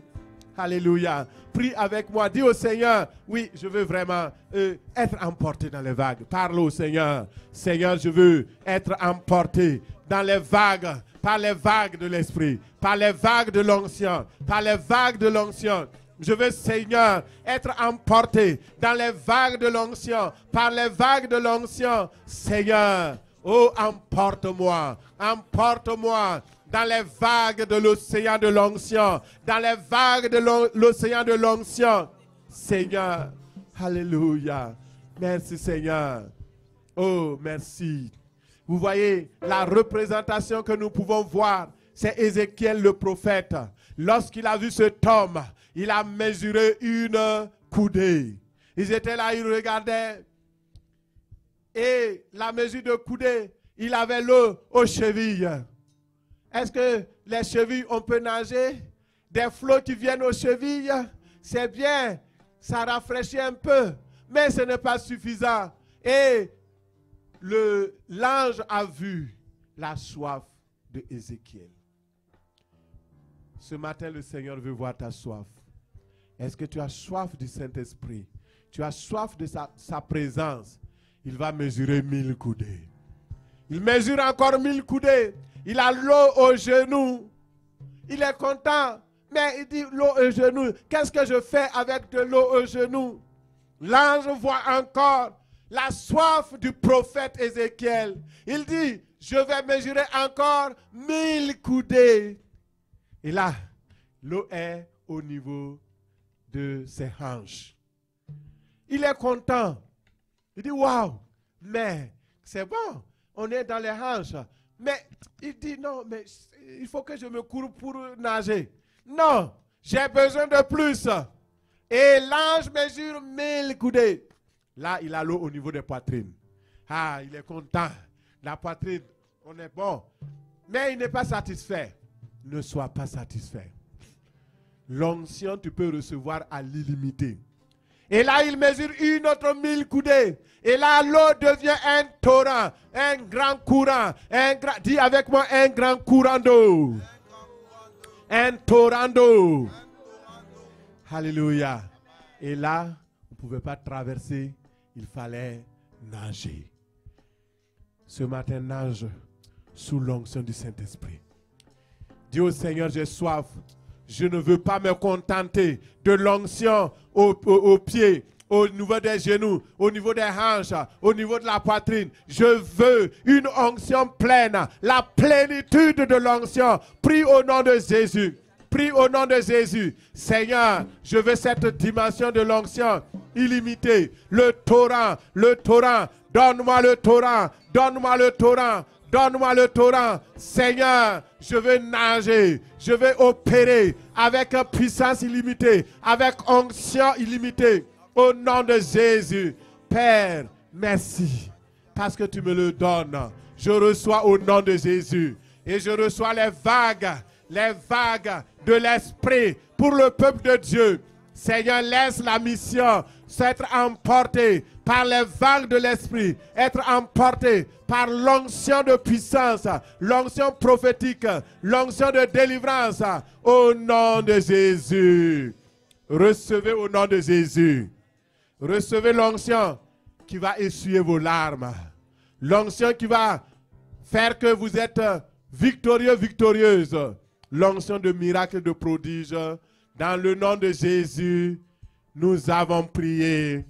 Alléluia. Prie avec moi. Dis au Seigneur, oui, je veux vraiment être emporté dans les vagues. Parle au Seigneur. Seigneur, je veux être emporté dans les vagues, par les vagues de l'Esprit, par les vagues de l'onction, par les vagues de l'onction. Je veux, Seigneur, être emporté dans les vagues de l'onction, par les vagues de l'onction. Seigneur, oh, emporte-moi, emporte-moi dans les vagues de l'océan de l'onction, dans les vagues de l'océan de l'onction. Seigneur, alléluia. Merci, Seigneur. Oh, merci. Vous voyez, la représentation que nous pouvons voir, c'est Ézéchiel le prophète. Lorsqu'il a vu cet homme, il a mesuré une coudée. Ils étaient là, ils regardaient. Et la mesure de coudée, il avait l'eau aux chevilles. Est-ce que les chevilles, on peut nager? Des flots qui viennent aux chevilles, c'est bien, ça rafraîchit un peu, mais ce n'est pas suffisant. Et l'ange a vu la soif de Ézéchiel. Ce matin, le Seigneur veut voir ta soif. Est-ce que tu as soif du Saint-Esprit? Tu as soif de sa présence? Il va mesurer 1000 coudées. Il mesure encore 1000 coudées. Il a l'eau aux genoux. Il est content. Mais il dit, l'eau aux genoux. Qu'est-ce que je fais avec de l'eau aux genoux? L'ange voit encore la soif du prophète Ézéchiel. Il dit, je vais mesurer encore 1000 coudées. Et là, l'eau est au niveau de ses hanches. Il est content. Il dit, waouh, mais c'est bon, on est dans les hanches. Mais il dit, non, mais il faut que je me cours pour nager. Non, j'ai besoin de plus. Et l'ange mesure 1000 coudées. Là, il a l'eau au niveau des poitrines. Ah, il est content. La poitrine, on est bon. Mais il n'est pas satisfait. Ne sois pas satisfait. L'onction, tu peux recevoir à l'illimité. Et là, il mesure une autre 1000 coudées. Et là, l'eau devient un torrent, un grand courant. Dis avec moi, un grand courant d'eau. Un torrent d'eau. Alléluia. Et là, on ne pouvait pas traverser, il fallait nager. Ce matin, nage sous l'onction du Saint-Esprit. Dis au Seigneur, j'ai soif. Je ne veux pas me contenter de l'onction aux pieds, au niveau des genoux, au niveau des hanches, au niveau de la poitrine. Je veux une onction pleine, la plénitude de l'onction. Prie au nom de Jésus. Prie au nom de Jésus. Seigneur, je veux cette dimension de l'onction illimitée. Le torrent, donne-moi le torrent, donne-moi le torrent. Donne-moi le torrent. Seigneur, je veux nager. Je veux opérer avec puissance illimitée, avec onction illimitée. Au nom de Jésus. Père, merci. Parce que tu me le donnes. Je reçois au nom de Jésus. Et je reçois les vagues de l'Esprit pour le peuple de Dieu. Seigneur, laisse la mission s'être emportée par les vagues de l'Esprit, être emportée par l'onction de puissance, l'onction prophétique, l'onction de délivrance, au nom de Jésus. Recevez au nom de Jésus. Recevez l'onction qui va essuyer vos larmes. L'onction qui va faire que vous êtes victorieux, victorieuse. L'onction de miracles, de prodiges. Dans le nom de Jésus, nous avons prié.